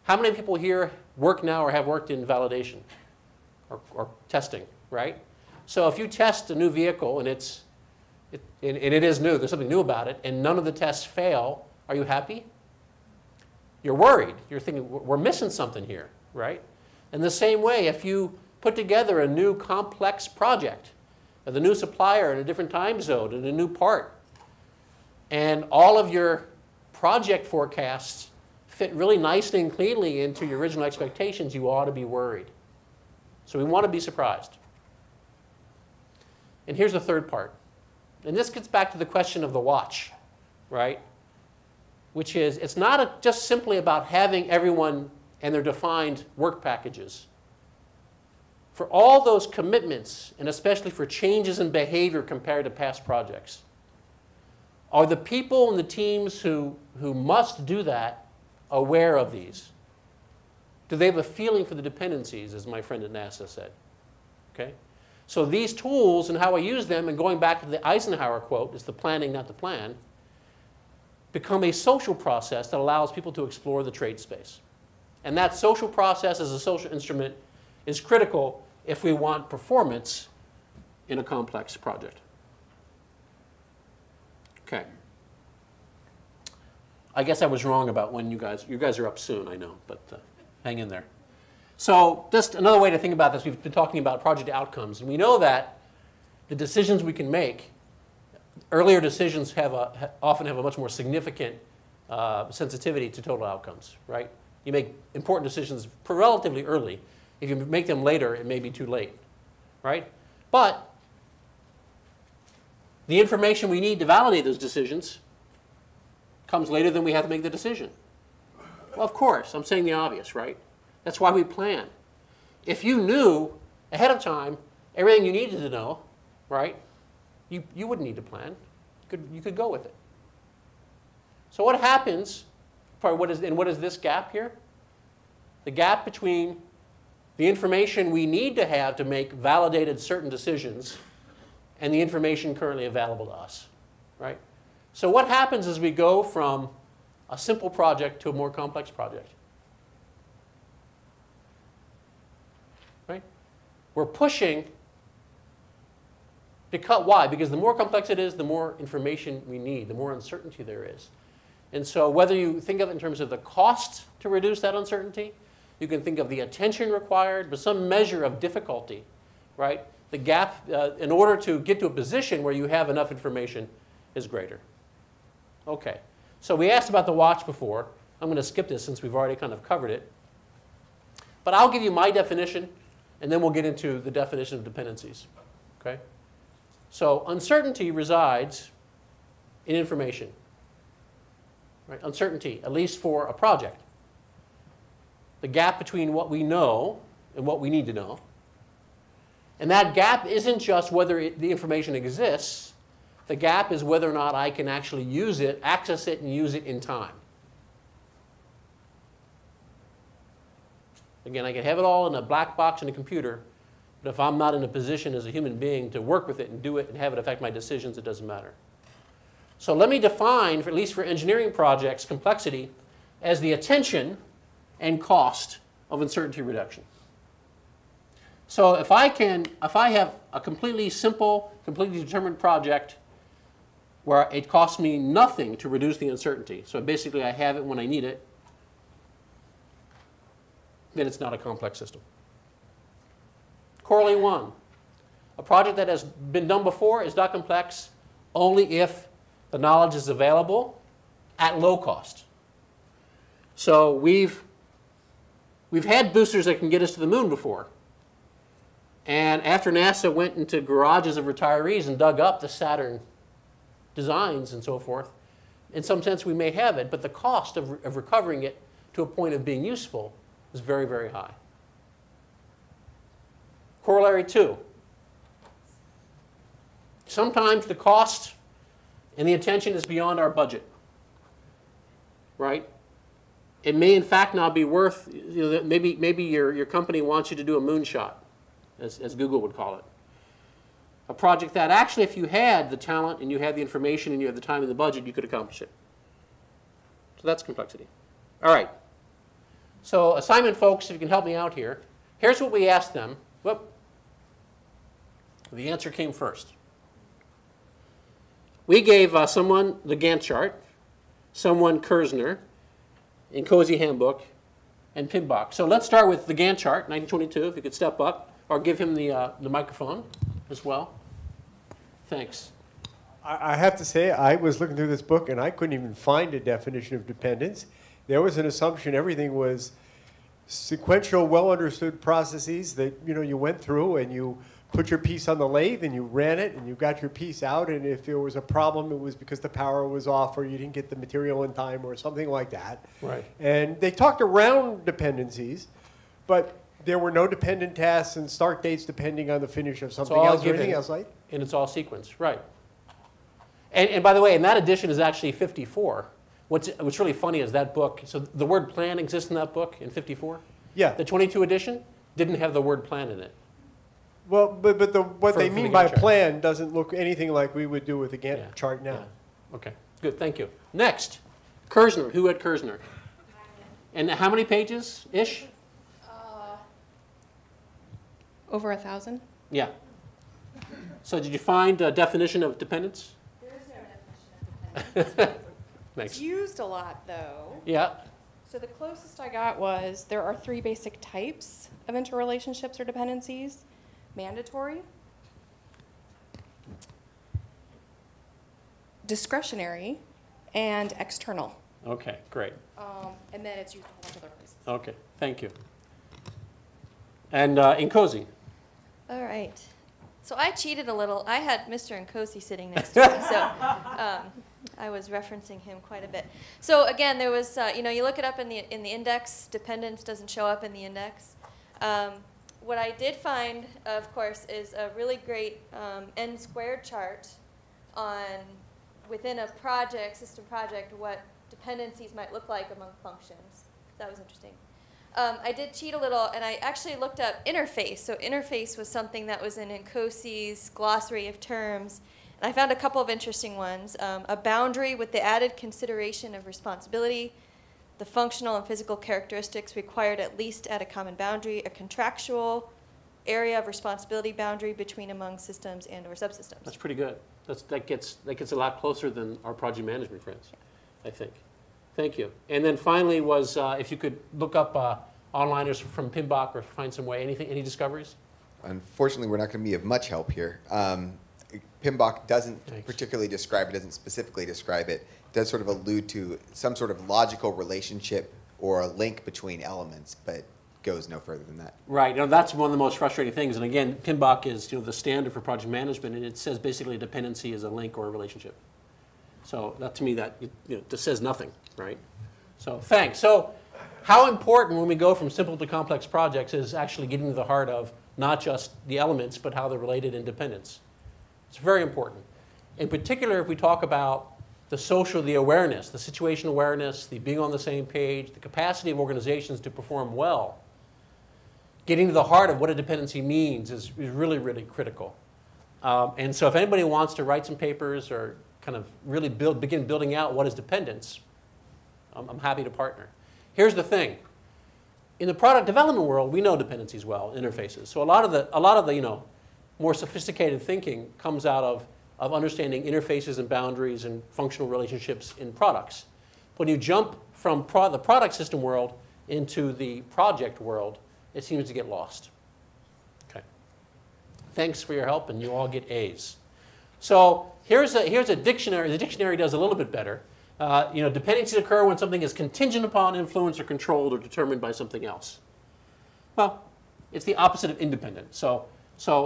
How many people here work now or have worked in validation or testing, right? So if you test a new vehicle and it is new, there's something new about it, and none of the tests fail, are you happy? You're worried. You're thinking, we're missing something here, right? In the same way, if you put together a new complex project, with a new supplier in a different time zone and a new part, and all of your project forecasts fit really nicely and cleanly into your original expectations, you ought to be worried. So we want to be surprised. And here's the third part. And this gets back to the question of the watch, right? Which is, it's not just simply about having everyone and their defined work packages. For all those commitments, and especially for changes in behavior compared to past projects, are the people and the teams who must do that aware of these? Do they have a feeling for the dependencies, as my friend at NASA said? Okay? So these tools and how I use them, and going back to the Eisenhower quote, it's the planning, not the plan, become a social process that allows people to explore the trade space. And that social process as a social instrument is critical if we want performance in a complex project. Okay. I guess I was wrong about when you guys are up soon, I know, but hang in there. So just another way to think about this, we've been talking about project outcomes, and we know that the decisions we can make, earlier decisions often have a much more significant sensitivity to total outcomes, right? You make important decisions relatively early. If you make them later, it may be too late, right? But the information we need to validate those decisions comes later than we have to make the decision. Well, of course, I'm saying the obvious, right? That's why we plan. If you knew ahead of time everything you needed to know, right, you wouldn't need to plan. You could go with it. So what happens, what is this gap here? The gap between the information we need to have to make validated certain decisions and the information currently available to us, right? So what happens as we go from a simple project to a more complex project? Right? We're pushing. Why? Because the more complex it is, the more information we need, the more uncertainty there is. And so whether you think of it in terms of the cost to reduce that uncertainty, you can think of the attention required, but some measure of difficulty, right? The gap, in order to get to a position where you have enough information, is greater. Okay, so we asked about the watch before. I'm going to skip this since we've already kind of covered it. But I'll give you my definition, and then we'll get into the definition of dependencies. Okay? So uncertainty resides in information. Right? Uncertainty, at least for a project. The gap between what we know and what we need to know. And that gap isn't just whether the information exists. The gap is whether or not I can actually use it, access it, and use it in time. Again, I can have it all in a black box in a computer, but if I'm not in a position as a human being to work with it and do it and have it affect my decisions, it doesn't matter. So let me define, at least for engineering projects, complexity as the attention and cost of uncertainty reduction. So if I have a completely simple, completely determined project where it costs me nothing to reduce the uncertainty, so basically I have it when I need it, then it's not a complex system. Corollary 1, a project that has been done before is not complex only if the knowledge is available at low cost. So we've had boosters that can get us to the moon before. And after NASA went into garages of retirees and dug up the Saturn designs and so forth, in some sense we may have it, but the cost of recovering it to a point of being useful is very, very high. Corollary 2. Sometimes the cost and the attention is beyond our budget, right? it may in fact not be worth, maybe your company wants you to do a moonshot, as Google would call it. A project that actually, if you had the talent and you had the information and you had the time and the budget, you could accomplish it. So that's complexity. All right. So assignment folks, if you can help me out here. Here's what we asked them. Whoop. The answer came first. We gave someone the Gantt chart, someone Kerzner, in Cozy Handbook, and PMBOK. So let's start with the Gantt chart, 1922, if you could step up, or give him the microphone as well. Thanks. I have to say, I was looking through this book, and I couldn't even find a definition of dependence. There was an assumption everything was sequential, well-understood processes that you went through, and you put your piece on the lathe, and you ran it, and you got your piece out, and if there was a problem, it was because the power was off, or you didn't get the material in time, or something like that. Right. And they talked around dependencies, but there were no dependent tasks and start dates depending on the finish of something else or anything else, right? And it's all sequenced, right. And by the way, in that edition is actually 54. What's really funny is that book, so the word plan exists in that book in 54? Yeah. The 22 edition didn't have the word plan in it. Well, but what they For mean the by Gantt chart. plan doesn't look anything like we would do with the Gantt chart now. Yeah. Okay, good, thank you. Next, Kerzner. Who had Kerzner? And how many pages-ish? Over 1,000? Yeah. So did you find a definition of dependence? There's no definition of dependence. Thanks. It's used a lot, though. Yeah. So the closest I got was there are 3 basic types of interrelationships or dependencies. Mandatory, discretionary, and external. Okay, great. And then it's used a whole bunch of other places. Okay, thank you. And in Cozy? All right. So I cheated a little. I had Mr. Nkosi sitting next to me, so I was referencing him quite a bit. So again, there was, you look it up in the index. Dependence doesn't show up in the index. What I did find, of course, is a really great n-squared chart on, within a system project, what dependencies might look like among functions. That was interesting. I did cheat a little, and I actually looked up interface. So interface was something that was in Nkosi's glossary of terms. And I found a couple of interesting ones. A boundary with the added consideration of responsibility, the functional and physical characteristics required at least at a common boundary, a contractual area of responsibility boundary between among systems and or subsystems. That's pretty good. That gets a lot closer than our project management friends, I think. Thank you. And then finally was if you could look up onliners from PMBOK or find some way, any discoveries? Unfortunately, we're not going to be of much help here. PMBOK doesn't particularly describe it, doesn't specifically describe it. It does sort of allude to some sort of logical relationship or a link between elements, but goes no further than that. Right. That's one of the most frustrating things. And again, PMBOK is the standard for project management, and it says basically a dependency is a link or a relationship. So that to me that just says nothing, right? So thanks. So how important when we go from simple to complex projects is actually getting to the heart of not just the elements, but how they're related in dependence. It's very important. In particular, if we talk about the awareness, the situational awareness, the being on the same page, the capacity of organizations to perform well, getting to the heart of what a dependency means is really, really critical. And so if anybody wants to write some papers or kind of really begin building out what is dependence, I'm happy to partner. Here's the thing. In the product development world, we know dependencies well, interfaces. So a lot of the more sophisticated thinking comes out of understanding interfaces and boundaries and functional relationships in products. When you jump from the product system world into the project world, it seems to get lost. Okay. Thanks for your help, and you all get A's. So here's a dictionary. The dictionary does a little bit better. Dependencies occur when something is contingent upon, influenced, or controlled, or determined by something else. Well, it's the opposite of independent. So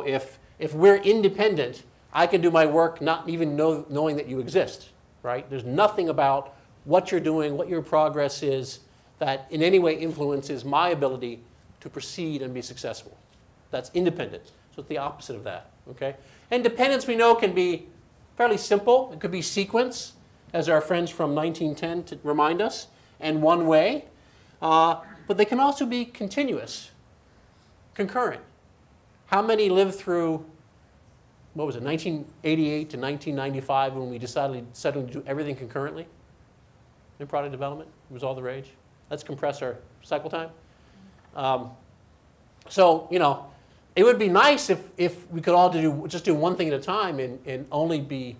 if we're independent, I can do my work not even knowing that you exist, right? There's nothing about what you're doing, what your progress is, that in any way influences my ability to proceed and be successful. That's independent. So it's the opposite of that, okay? And dependence, we know, can be fairly simple. It could be sequence, as our friends from 1910 to remind us, and one way. But they can also be continuous, concurrent. How many lived through, what was it, 1988 to 1995 when we decided to do everything concurrently? New product development, it was all the rage. Let's compress our cycle time. So, you know, it would be nice if we could all just do one thing at a time and only be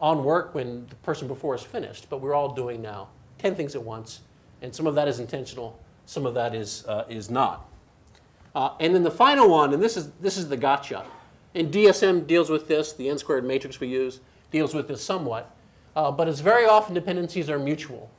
on work when the person before us finished. But we're all doing now 10 things at once. And some of that is intentional. Some of that is not. And then the final one, and this is the gotcha. And DSM deals with this. The n-squared matrix we use deals with this somewhat. But it's very often dependencies are mutual.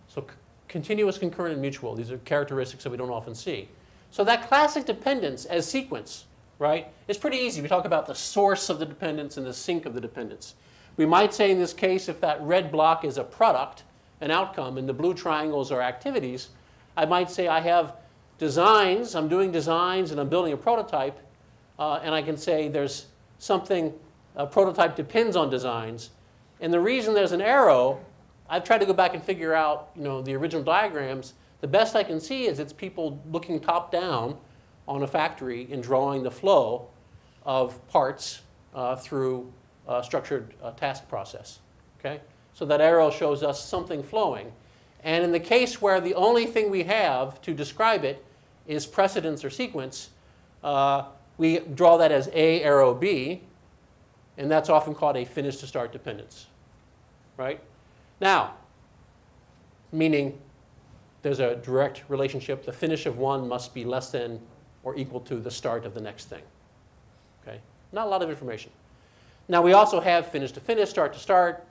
So continuous, concurrent, and mutual. These are characteristics that we don't often see. So that classic dependence as sequence, right, is pretty easy. We talk about the source of the dependence and the sink of the dependence. We might say in this case, if that red block is a product, an outcome, and the blue triangles are activities, I might say I have designs, I'm doing designs, and I'm building a prototype, and I can say there's something, a prototype depends on designs. And the reason there's an arrow, I've tried to go back and figure out, you know, the original diagrams. The best I can see is it's people looking top down on a factory and drawing the flow of parts through a structured task process. Okay? So that arrow shows us something flowing. And in the case where the only thing we have to describe it is precedence or sequence, we draw that as A arrow B, and that's often called a finish to start dependence. Right? Now, meaning there's a direct relationship. The finish of one must be less than or equal to the start of the next thing. Okay? Not a lot of information. Now, we also have finish to finish, start to start.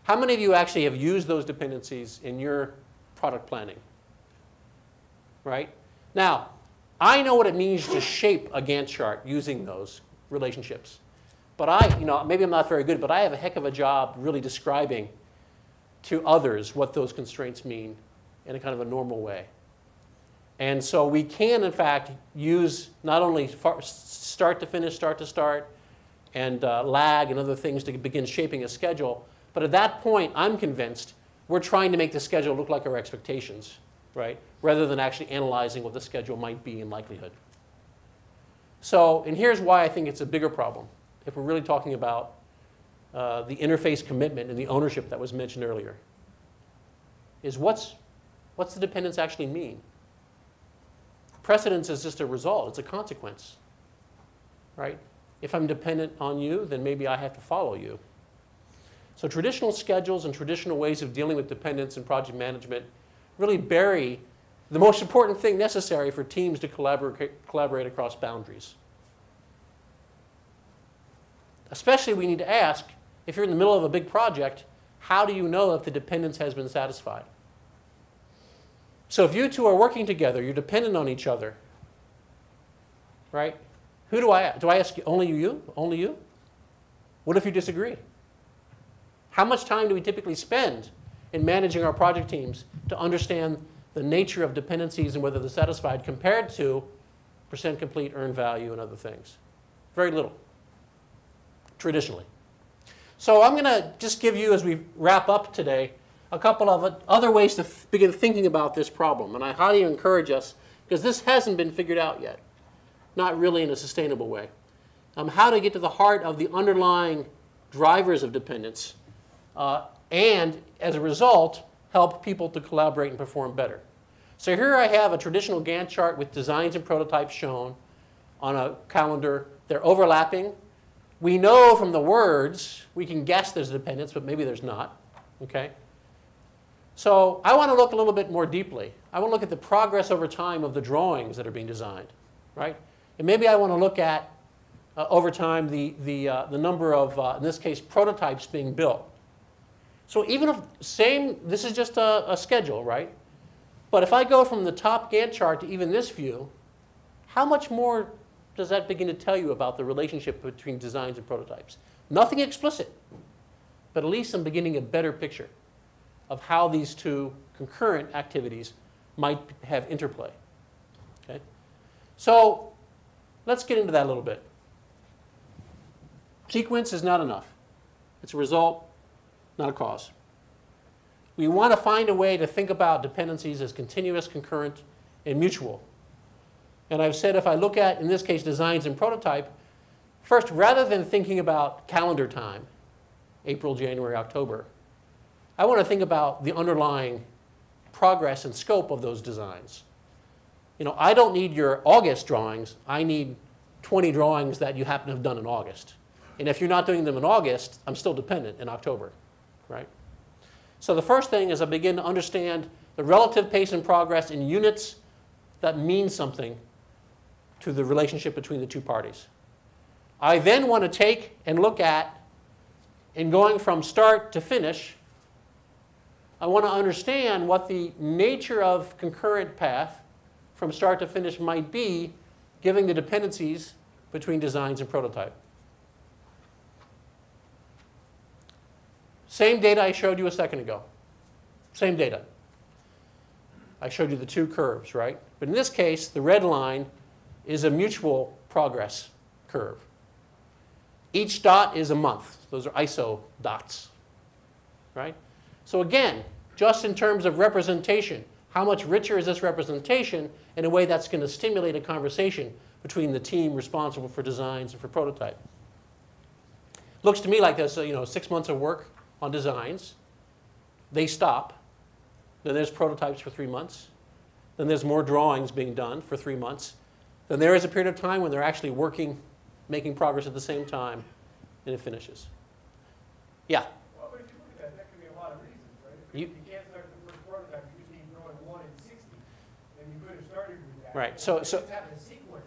How many of you actually have used those dependencies in your product planning? Right? Now, I know what it means to shape a Gantt chart using those relationships. But maybe I'm not very good, but I have a heck of a job really describing to others what those constraints mean in a kind of a normal way. And so we can, in fact, use not only start to finish, start to start, and lag and other things to begin shaping a schedule. But at that point, I'm convinced we're trying to make the schedule look like our expectations, right? Rather than actually analyzing what the schedule might be in likelihood. So, and here's why I think it's a bigger problem. If we're really talking about the interface commitment and the ownership that was mentioned earlier, is what's the dependence actually mean? Precedence is just a result. It's a consequence, right? If I'm dependent on you, then maybe I have to follow you. So traditional schedules and traditional ways of dealing with dependence and project management really bury the most important thing necessary for teams to collaborate across boundaries. Especially we need to ask, if you're in the middle of a big project, how do you know if the dependence has been satisfied? So if you two are working together, you're dependent on each other, right? Who do I ask? Do I ask only you? Only you? What if you disagree? How much time do we typically spend in managing our project teams to understand the nature of dependencies and whether they're satisfied compared to percent complete, earned value, and other things? Very little, traditionally. So I'm going to just give you, as we wrap up today, a couple of other ways to begin thinking about this problem. And I highly encourage us, because this hasn't been figured out yet, not really in a sustainable way, how to get to the heart of the underlying drivers of dependence and, as a result, help people to collaborate and perform better. So here I have a traditional Gantt chart with designs and prototypes shown on a calendar. They're overlapping. We know from the words, we can guess there's a dependence, but maybe there's not. Okay? So I want to look a little bit more deeply. I want to look at the progress over time of the drawings that are being designed, right? And maybe I want to look at, over time, the number of, in this case, prototypes being built. So even if this is just a schedule, right? But if I go from the top Gantt chart to even this view, how much more does that begin to tell you about the relationship between designs and prototypes? Nothing explicit, but at least I'm beginning a better picture of how these two concurrent activities might have interplay. Okay? So let's get into that a little bit. Sequence is not enough. It's a result, not a cause. we want to find a way to think about dependencies as continuous, concurrent, and mutual. And I've said if I look at, in this case, designs and prototype, first, rather than thinking about calendar time, April, January, October, I want to think about the underlying progress and scope of those designs. You know, I don't need your August drawings. I need 20 drawings that you happen to have done in August. And if you're not doing them in August, I'm still dependent in October, right? So the first thing is I begin to understand the relative pace and progress in units that mean something to the relationship between the two parties. I then want to take and look at, in going from start to finish, I want to understand what the nature of concurrent path from start to finish might be, given the dependencies between designs and prototype. Same data I showed you a second ago. Same data. I showed you the two curves, right? But in this case, the red line is a mutual progress curve. Each dot is a month. Those are ISO dots, right? So again, just in terms of representation, how much richer is this representation in a way that's going to stimulate a conversation between the team responsible for designs and for prototype? Looks to me like there's 6 months of work on designs. They stop. Then there's prototypes for 3 months. Then there's more drawings being done for 3 months. Then there is a period of time when they're actually working, making progress at the same time, and it finishes. Yeah? Well, but if you look at that, that could be a lot of reasons, right? If you can't start the first prototype, you just need drawing 1 in 60, then you could have started with that. Right. So just having a sequence.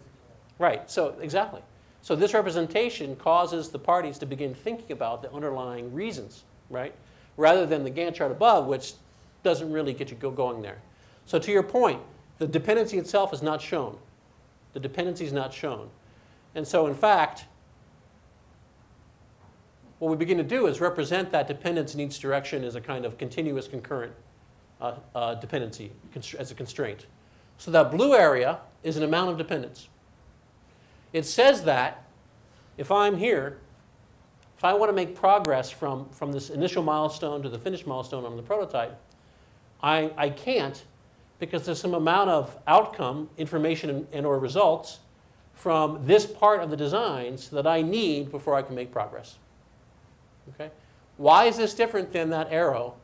right. So exactly. So this representation causes the parties to begin thinking about the underlying reasons, right? Rather than the Gantt chart above, which doesn't really get you going there. So to your point, the dependency itself is not shown. The dependency is not shown. And so in fact, what we begin to do is represent that dependence in each direction as a kind of continuous concurrent dependency as a constraint. So that blue area is an amount of dependence. It says that if I'm here, if I want to make progress from this initial milestone to the finished milestone on the prototype, I can't, because there's some amount of outcome, information, and or results from this part of the designs that I need before I can make progress. Okay? Why is this different than that arrow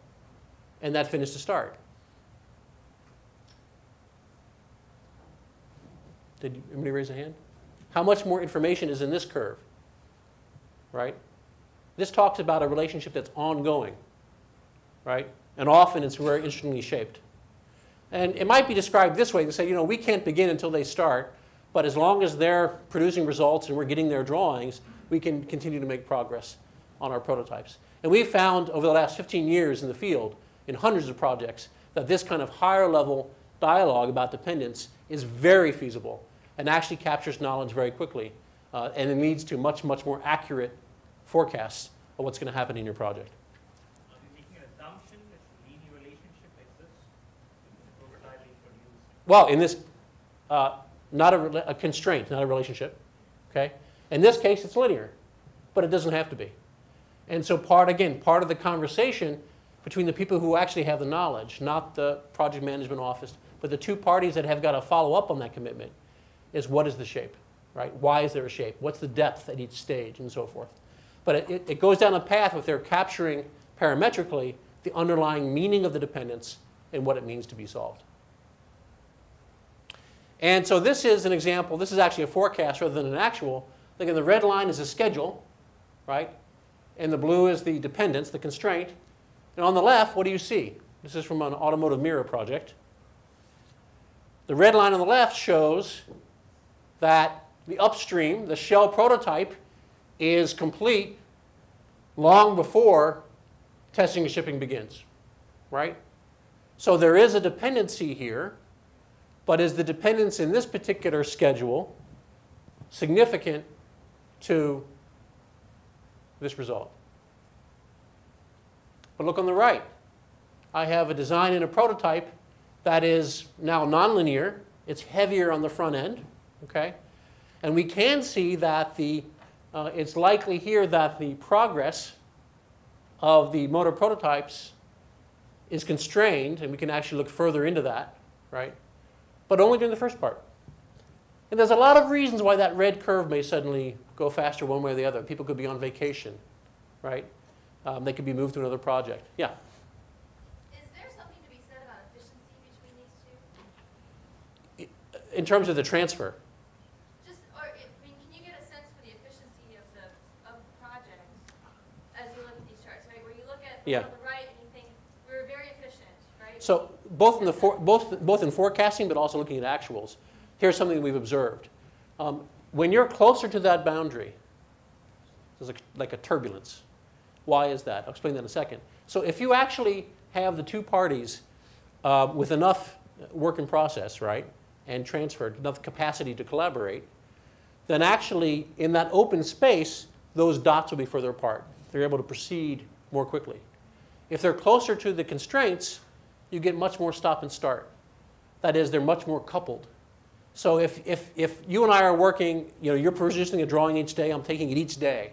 and that finish to start? Did anybody raise a hand? How much more information is in this curve? Right? This talks about a relationship that's ongoing, right? And often it's very interestingly shaped. And it might be described this way. They say, we can't begin until they start, but as long as they're producing results and we're getting their drawings, we can continue to make progress on our prototypes. And we've found over the last 15 years in the field, in hundreds of projects, that this kind of higher level dialogue about dependence is very feasible and actually captures knowledge very quickly. And it leads to much, much more accurate forecasts of what's going to happen in your project. Are you making an assumption that a linear relationship exists in the prototyping produced? Well, in this, not a constraint, not a relationship. Okay? In this case, it's linear, but it doesn't have to be. And so part of the conversation between the people who actually have the knowledge, not the project management office, but the two parties that have got to follow up on that commitment, is what is the shape, right? Why is there a shape? What's the depth at each stage, and so forth. But it goes down a path where they're capturing parametrically the underlying meaning of the dependence and what it means to be solved. And so this is an example. This is actually a forecast rather than an actual. Again, the red line is a schedule, right? And the blue is the dependence, the constraint. And on the left, what do you see? This is from an automotive mirror project. The red line on the left shows that the upstream, the shell prototype, is complete long before testing and shipping begins, right? So there is a dependency here, but is the dependence in this particular schedule significant to this result? But look on the right. I have a design and a prototype that is now nonlinear. It's heavier on the front end, okay? And we can see that it's likely here that the progress of the motor prototypes is constrained, and we can actually look further into that, right? But only during the first part. And there's a lot of reasons why that red curve may suddenly go faster one way or the other. People could be on vacation, right? They could be moved to another project. Yeah? Is there something to be said about efficiency between these two? In terms of the transfer. Just, or, I mean, can you get a sense for the efficiency of the project as you look at these charts, right? Where you look at Yeah. on the right and you think, we're very efficient, right? So both in forecasting, but also looking at actuals, here's something we've observed. When you're closer to that boundary, there's like a turbulence. Why is that? I'll explain that in a second. So if you actually have the two parties with enough work in process, right, and transferred, enough capacity to collaborate, then actually in that open space, those dots will be further apart. They're able to proceed more quickly. If they're closer to the constraints, you get much more stop and start. That is, they're much more coupled. So if you and I are working, you're producing a drawing each day, I'm taking it each day.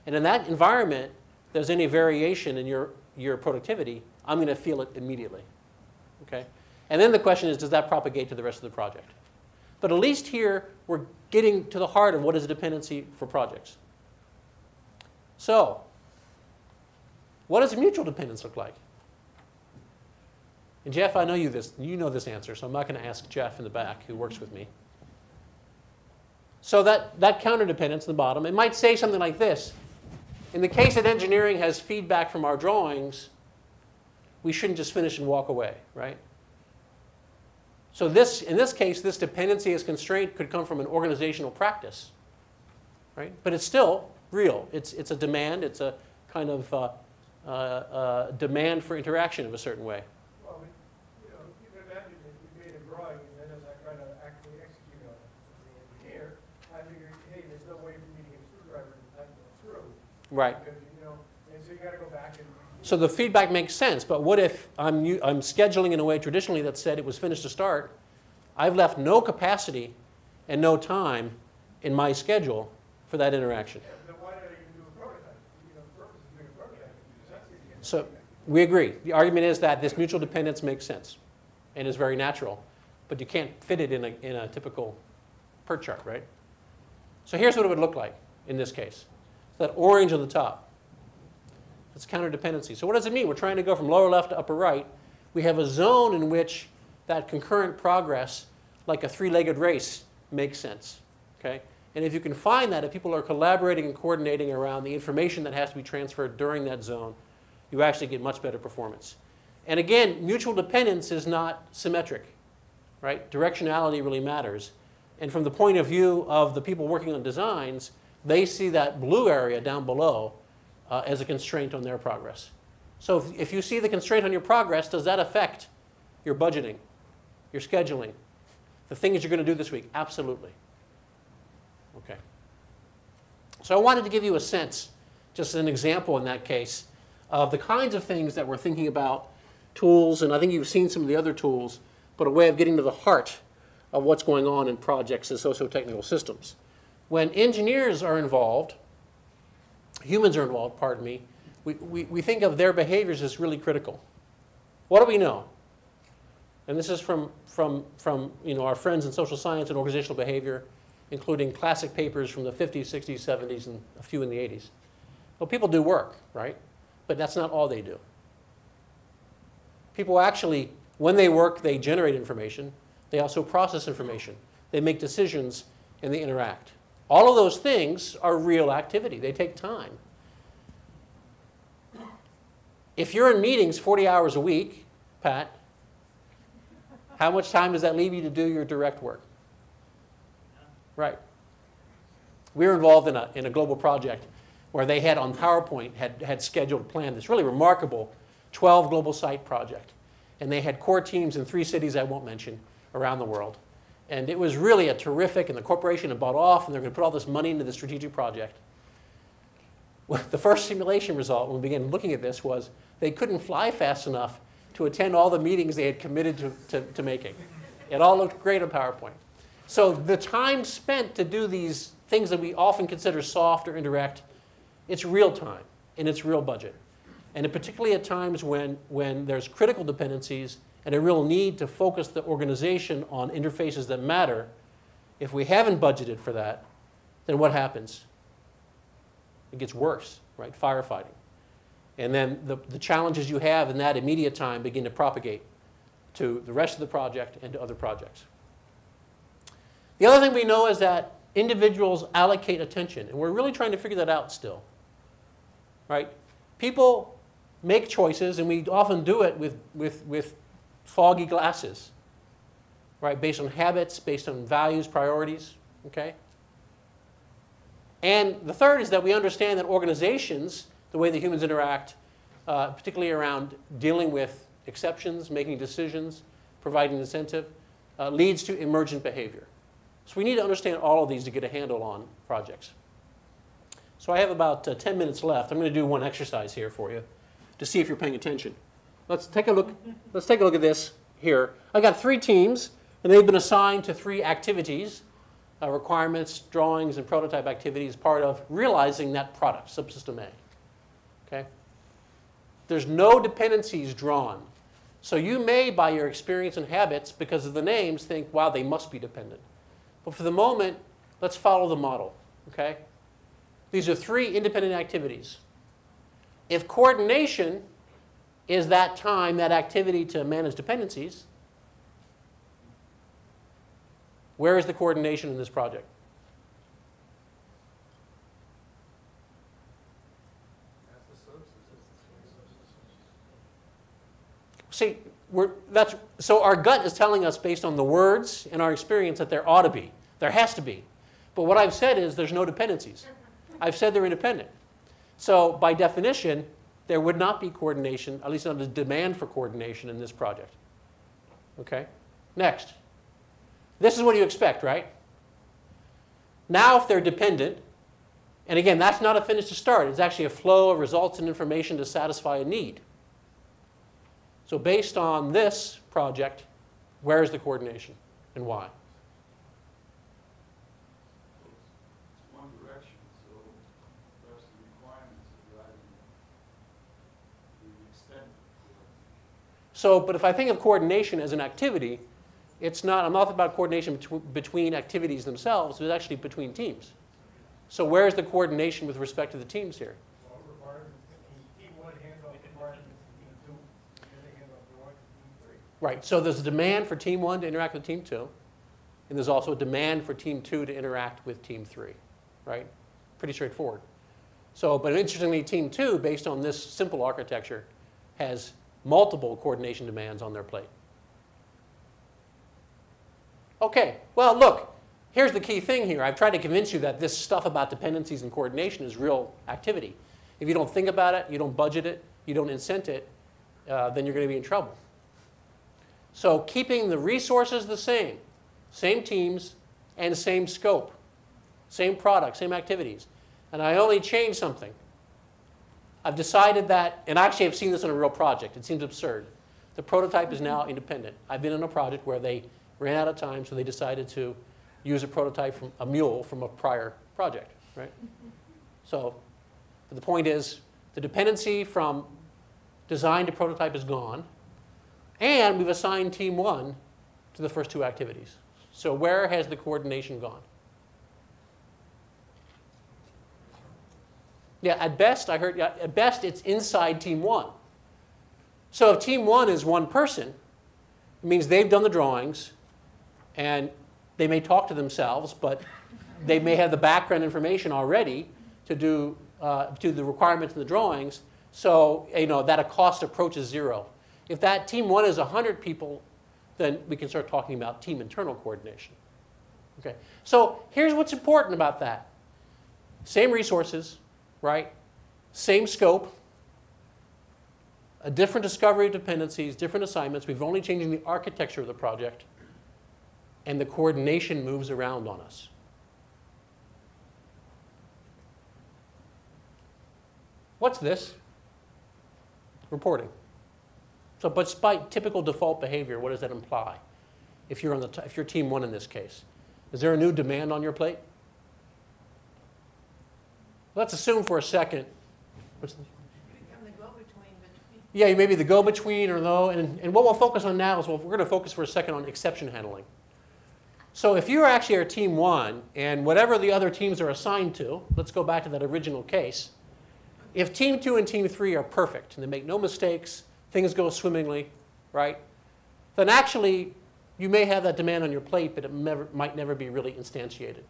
And in that environment, there's any variation in your productivity, I'm going to feel it immediately. Okay? And then the question is, does that propagate to the rest of the project? But at least here, we're getting to the heart of what is a dependency for projects. So, what does mutual dependence look like? And Jeff, I know you know this answer, so I'm not going to ask Jeff in the back who works with me. So that counter-dependence in the bottom, it might say something like this. In the case that engineering has feedback from our drawings, we shouldn't just finish and walk away, right? So in this case, this dependency as constraint could come from an organizational practice, right? But it's still real. It's a demand. It's a kind of demand for interaction of a certain way. Well, you can imagine if we made a drawing and then as I try to actually execute on it as the engineer, I figure, hey, there's no way for me to get a screwdriver in time to go through. Right. Because, and so you got to go back and. So the feedback makes sense, but what if I'm scheduling in a way traditionally that said it was finished to start? I've left no capacity and no time in my schedule for that interaction. Yeah, then why did I even do a prototype? The purpose of doing a prototype is that's the end. So we agree. The argument is that this mutual dependence makes sense and is very natural, but you can't fit it in a typical PERT chart, right? So here's what it would look like in this case. That orange on the top. It's counter-dependency. So what does it mean? We're trying to go from lower left to upper right. We have a zone in which that concurrent progress, like a three-legged race, makes sense. Okay? And if you can find that, if people are collaborating and coordinating around the information that has to be transferred during that zone, you actually get much better performance. And again, mutual dependence is not symmetric, right? Directionality really matters. And from the point of view of the people working on designs, they see that blue area down below as a constraint on their progress. So if you see the constraint on your progress, does that affect your budgeting, your scheduling, the things you're going to do this week? Absolutely. Okay. So I wanted to give you a sense, just an example in that case, of the kinds of things that we're thinking about, tools, and I think you've seen some of the other tools, but a way of getting to the heart of what's going on in projects and socio-technical systems. When engineers are involved, humans are involved, pardon me, we think of their behaviors as really critical. What do we know? And this is from our friends in social science and organizational behavior, including classic papers from the 50s, 60s, 70s, and a few in the 80s. Well, people do work, right? But that's not all they do. People actually, when they work, they generate information. They also process information. They make decisions, and they interact. All of those things are real activity. They take time. If you're in meetings 40 hours a week, Pat, how much time does that leave you to do your direct work? Right. We were involved in a global project where they had on PowerPoint, had scheduled, planned this really remarkable 12 global site project. And they had core teams in 3 cities I won't mention around the world. And it was really a terrific, and the corporation had bought off, and they're going to put all this money into the strategic project. Well, the first simulation result, when we began looking at this, was they couldn't fly fast enough to attend all the meetings they had committed to making. It all looked great on PowerPoint. So the time spent to do these things that we often consider soft or indirect, it's real time, and it's real budget. And particularly at times when there's critical dependencies and a real need to focus the organization on interfaces that matter, if we haven't budgeted for that, then what happens? It gets worse, right? Firefighting. And then the challenges you have in that immediate time begin to propagate to the rest of the project and to other projects. The other thing we know is that individuals allocate attention, and we're really trying to figure that out still, right? People make choices, and we often do it with foggy glasses, right? Based on habits, based on values, priorities, okay? And the third is that we understand that organizations, the way that humans interact, particularly around dealing with exceptions, making decisions, providing incentive, leads to emergent behavior. So we need to understand all of these to get a handle on projects. So I have about 10 minutes left. I'm going to do one exercise here for you to see if you're paying attention. Let's take a look at this here. I got 3 teams, and they've been assigned to 3 activities, requirements, drawings, and prototype activities, part of realizing that product, subsystem A. Okay? There's no dependencies drawn. So you may, by your experience and habits, because of the names, think, wow, they must be dependent. But for the moment, let's follow the model. Okay? These are 3 independent activities. If coordination is that time, that activity to manage dependencies, where is the coordination in this project? See, so our gut is telling us, based on the words and our experience, that there ought to be. There has to be. But what I've said is there's no dependencies. I've said they're independent. So by definition, there would not be coordination, at least not a demand for coordination in this project. Okay? Next. This is what you expect, right? Now, if they're dependent, and again, that's not a finish to start. It's actually a flow of results and information to satisfy a need. So based on this project, where is the coordination and why? It's one direction, so perhaps the requirements are driving the extent. So, but if I think of coordination as an activity, it's not, I'm not talking about coordination between activities themselves, it's actually between teams. So where is the coordination with respect to the teams here? Well, requirements, team 1 hands off requirements to team 2, and then they hand off drawings to team 3. Right, so there's a demand for team 1 to interact with team 2, and there's also a demand for team 2 to interact with team 3, right? Pretty straightforward. So, but interestingly, team 2, based on this simple architecture, has multiple coordination demands on their plate. Okay, well, look, here's the key thing here. I've tried to convince you that this stuff about dependencies and coordination is real activity. If you don't think about it, you don't budget it, you don't incent it, then you're going to be in trouble. So keeping the resources the same teams, and same scope, same product, same activities. And I only changed something. I've decided that, and actually I've seen this on a real project. It seems absurd. The prototype is now independent. I've been in a project where they ran out of time, so they decided to use a prototype from a mule from a prior project, right? So the point is, the dependency from design to prototype is gone, and we've assigned team 1 to the first 2 activities. So where has the coordination gone? Yeah, at best, I heard, yeah, at best it's inside team 1. So if team 1 is 1 person, it means they've done the drawings, and they may talk to themselves, but they may have the background information already to do the requirements in the drawings. So that a cost approaches 0. If that team 1 is 100 people, then we can start talking about team internal coordination. Okay. So here's what's important about that. Same resources, right? Same scope. A different discovery of dependencies, different assignments. We've only changed the architecture of the project. And the coordination moves around on us. What's this? Reporting. So, but despite typical default behavior, what does that imply? If you're team 1 in this case, is there a new demand on your plate? Let's assume for a second. Become the go-between Yeah, maybe the go-between or no. And what we'll focus on now is, well, we're going to focus for a second on exception handling. So if you actually are team 1, and whatever the other teams are assigned to, let's go back to that original case. If team 2 and team 3 are perfect, and they make no mistakes, things go swimmingly, right? Then actually, you may have that demand on your plate, but it might never be really instantiated.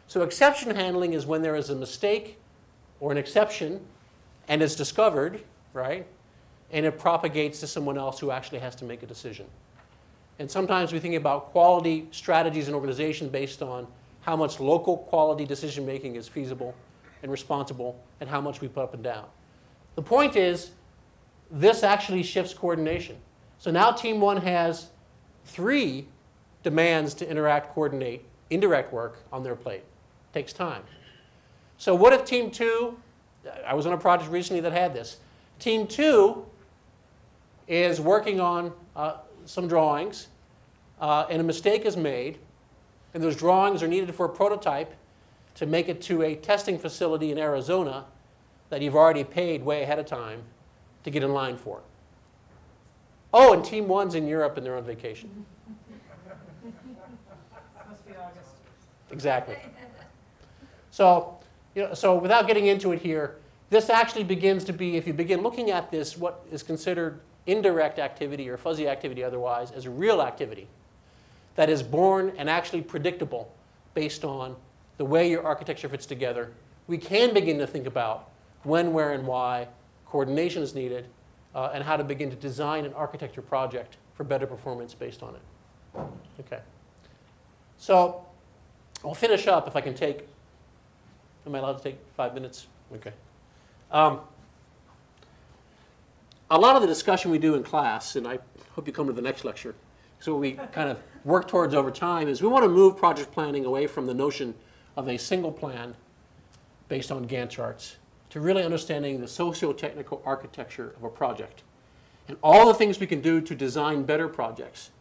So exception handling is when there is a mistake or an exception, and it's discovered, right? And it propagates to someone else who actually has to make a decision. And sometimes we think about quality strategies in organization based on how much local quality decision making is feasible and responsible and how much we put up and down. The point is, this actually shifts coordination. So now team 1 has 3 demands to interact, coordinate, indirect work on their plate. Takes time. So what if team 2, I was on a project recently that had this. Team 2 is working on some drawings, and a mistake is made, and those drawings are needed for a prototype to make it to a testing facility in Arizona that you've already paid way ahead of time to get in line for. Oh, and team 1's in Europe and they're on vacation. Must be August. Exactly. So, so without getting into it here, this actually begins to be, if you begin looking at this, what is considered indirect activity or fuzzy activity otherwise, as a real activity that is born and actually predictable based on the way your architecture fits together, we can begin to think about when, where, and why coordination is needed, and how to begin to design an architecture project for better performance based on it. Okay. So I'll finish up if I can take, am I allowed to take 5 minutes? Okay. A lot of the discussion we do in class, and I hope you come to the next lecture, so what we kind of work towards over time is we want to move project planning away from the notion of a single plan based on Gantt charts to really understanding the socio-technical architecture of a project and all the things we can do to design better projects.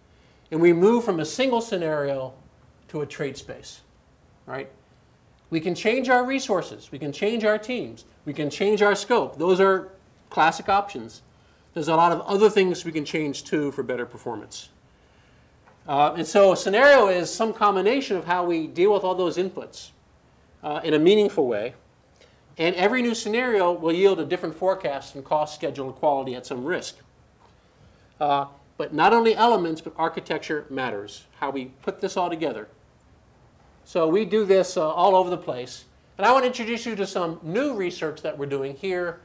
And we move from a single scenario to a trade space, right? We can change our resources. We can change our teams. We can change our scope. Those are classic options. There's a lot of other things we can change too for better performance. And so a scenario is some combination of how we deal with all those inputs in a meaningful way. And every new scenario will yield a different forecast and cost, schedule, and quality at some risk. But not only elements, but architecture matters, how we put this all together. So we do this all over the place. And I want to introduce you to some new research that we're doing here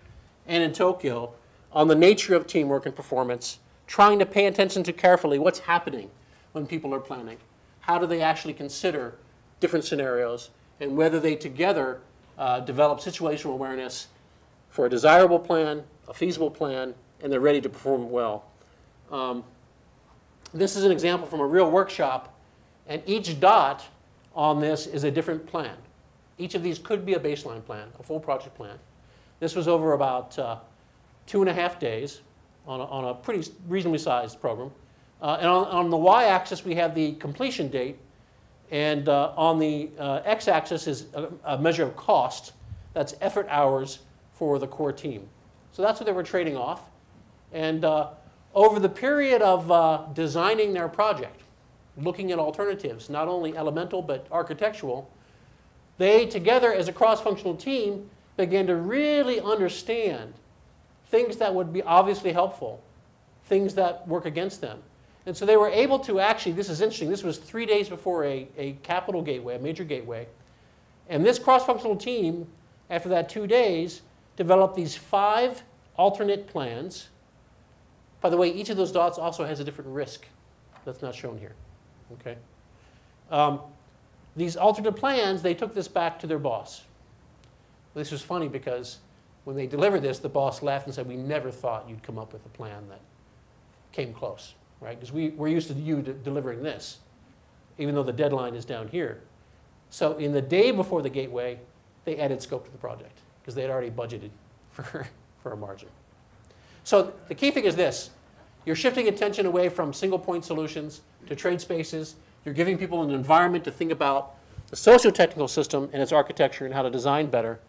and in Tokyo on the nature of teamwork and performance, trying to pay attention to carefully what's happening when people are planning. How do they actually consider different scenarios and whether they together develop situational awareness for a desirable plan, a feasible plan, and they're ready to perform well. This is an example from a real workshop, and each dot on this is a different plan. Each of these could be a baseline plan, a full project plan. This was over about 2.5 days on a pretty reasonably sized program. And on the y-axis, we have the completion date. And on the x-axis is a measure of cost. That's effort hours for the core team. So that's what they were trading off. And over the period of designing their project, looking at alternatives, not only elemental but architectural, they together as a cross-functional team began to really understand things that would be obviously helpful, things that work against them. And so they were able to actually, this is interesting, this was 3 days before a capital gateway, a major gateway. And this cross-functional team, after that 2 days, developed these 5 alternate plans. By the way, each of those dots also has a different risk that's not shown here. Okay? These alternate plans, they took this back to their boss. This was funny because when they delivered this, the boss laughed and said, "We never thought you'd come up with a plan that came close." Right? Because we're used to you delivering this, even though the deadline is down here. So in the day before the gateway, they added scope to the project because they had already budgeted for a margin. So the key thing is this. You're shifting attention away from single point solutions to trade spaces. You're giving people an environment to think about the socio-technical system and its architecture and how to design better.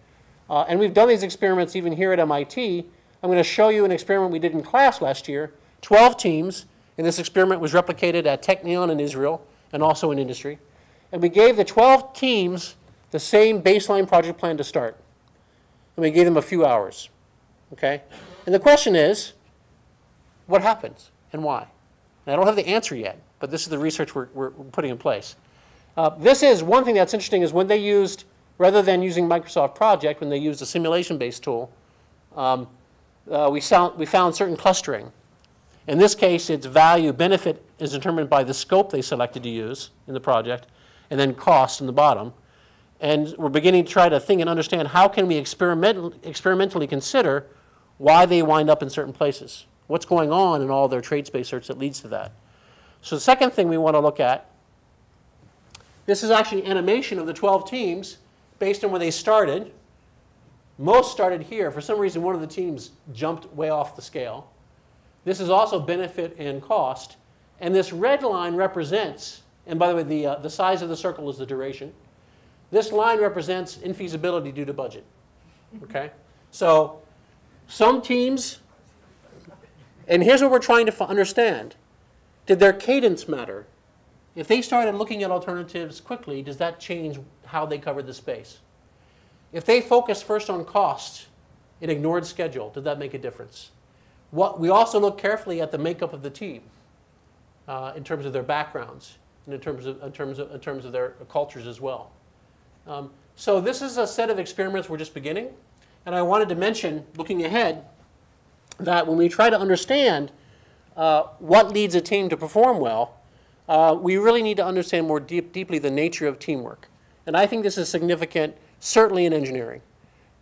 And we've done these experiments even here at MIT I'm going to show you an experiment we did in class last year. 12 teams, and this experiment was replicated at Technion in Israel and also in industry. And we gave the 12 teams the same baseline project plan to start. And we gave them a few hours. Okay? And the question is, what happens and why? And I don't have the answer yet, but this is the research we're putting in place. This is one thing that's interesting is when they used, rather than using Microsoft Project, when they used a simulation-based tool, we found certain clustering. In this case, its value benefit is determined by the scope they selected to use in the project, and then cost in the bottom. And we're beginning to try to think and understand how can we experimentally consider why they wind up in certain places. What's going on in all their trade space search that leads to that. So the second thing we want to look at, this is actually animation of the 12 teams based on where they started. Most started here. For some reason, one of the teams jumped way off the scale. This is also benefit and cost. And this red line represents, and by the way, the size of the circle is the duration. This line represents infeasibility due to budget. Okay? So some teams, and here's what we're trying to understand. Did their cadence matter? If they started looking at alternatives quickly, does that change how they covered the space? If they focused first on cost and ignored schedule, did that make a difference? We also look carefully at the makeup of the team in terms of their backgrounds and in terms of their cultures as well. So this is a set of experiments we're just beginning. And I wanted to mention, looking ahead, that when we try to understand what leads a team to perform well, we really need to understand more deeply the nature of teamwork. And I think this is significant, certainly in engineering,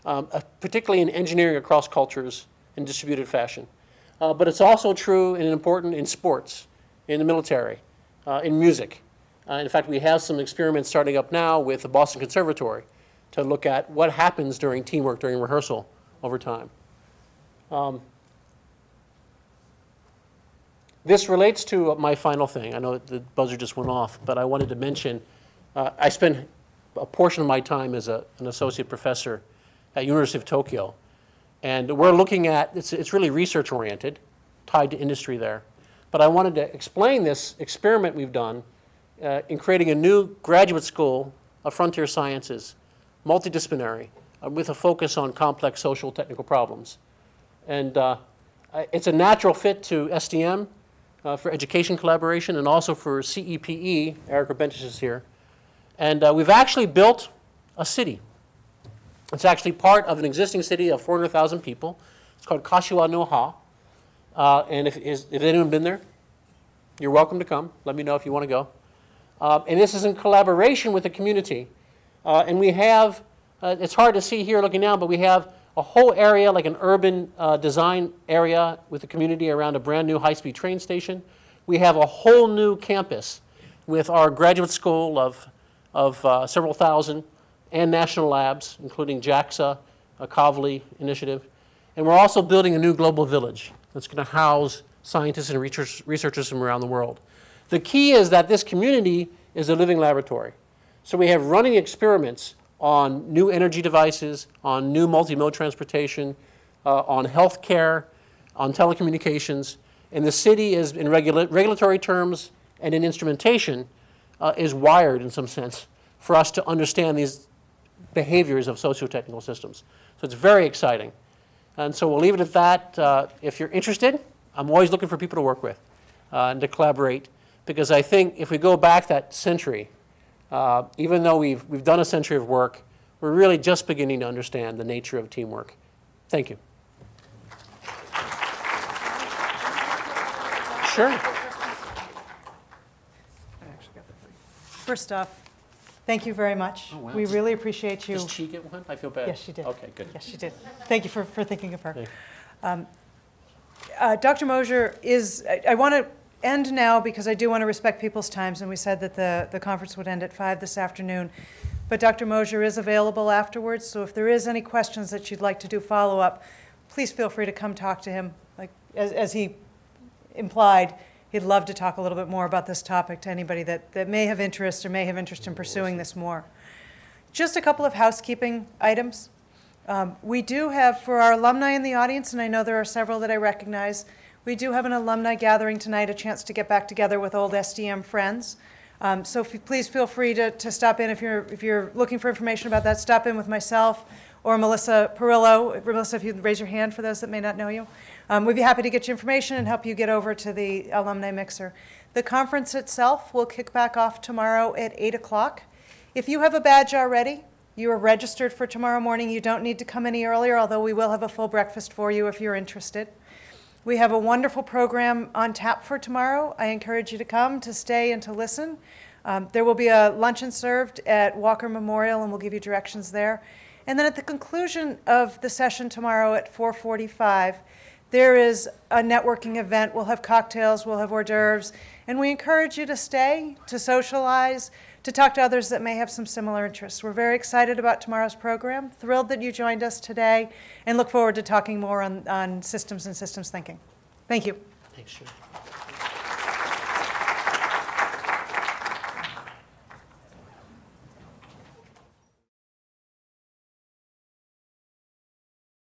particularly in engineering across cultures in distributed fashion. But it's also true and important in sports, in the military, in music. In fact, we have some experiments starting up now with the Boston Conservatory to look at what happens during teamwork, during rehearsal over time. This relates to my final thing. I know the buzzer just went off, but I wanted to mention, I spent a portion of my time as an associate professor at University of Tokyo. And we're looking at, it's really research oriented, tied to industry there. But I wanted to explain this experiment we've done in creating a new graduate school of frontier sciences, multidisciplinary, with a focus on complex social technical problems. And it's a natural fit to SDM for education collaboration and also for CEPE, Eric Bentis is here. And we've actually built a city. It's actually part of an existing city of 400,000 people. It's called Kashiwa no Ha. And if anyone been there, you're welcome to come. Let me know if you want to go. And this is in collaboration with the community. And we have, it's hard to see here looking down, but we have a whole area, like an urban design area with the community around a brand new high-speed train station. We have a whole new campus with our graduate school of several thousand and national labs, including JAXA, a Kavli initiative. And we're also building a new global village that's going to house scientists and researchers from around the world. The key is that this community is a living laboratory. So we have running experiments on new energy devices, on new multimode transportation, on healthcare, on telecommunications. And the city is, in regulatory terms and in instrumentation, is wired in some sense for us to understand these behaviors of socio-technical systems. So it's very exciting. And so we'll leave it at that. If you're interested, I'm always looking for people to work with and to collaborate. Because I think if we go back that century, even though we've done a century of work, we're really just beginning to understand the nature of teamwork. Thank you. Sure. First off, thank you very much. Oh, wow. We really appreciate you. Does she get one? I feel bad. Yes, she did. Okay, good. Yes, she did. Thank you for thinking of her. Dr. Moser is, I want to end now because I do want to respect people's times, and we said that the conference would end at 5 this afternoon. But Dr. Moser is available afterwards, so if there is any questions that you'd like to do follow-up, please feel free to come talk to him. Like as he implied, he'd love to talk a little bit more about this topic to anybody that may have interest or may have interest in pursuing this more. Just a couple of housekeeping items. We do have, for our alumni in the audience, and I know there are several that I recognize, we do have an alumni gathering tonight, a chance to get back together with old SDM friends. So please feel free to stop in if you're looking for information about that. Stop in with myself or Melissa Perillo. Melissa, if you'd raise your hand for those that may not know you. We'd be happy to get you information and help you get over to the alumni mixer. The conference itself will kick back off tomorrow at 8 o'clock. If you have a badge already, you are registered for tomorrow morning. You don't need to come any earlier, although we will have a full breakfast for you if you're interested. We have a wonderful program on tap for tomorrow. I encourage you to come, to stay, and to listen. There will be a luncheon served at Walker Memorial, and we'll give you directions there. And then at the conclusion of the session tomorrow at 4:45, there is a networking event. We'll have cocktails, we'll have hors d'oeuvres, and we encourage you to stay, to socialize, to talk to others that may have some similar interests. We're very excited about tomorrow's program, thrilled that you joined us today, and look forward to talking more on systems and systems thinking. Thank you. Thanks, Julie.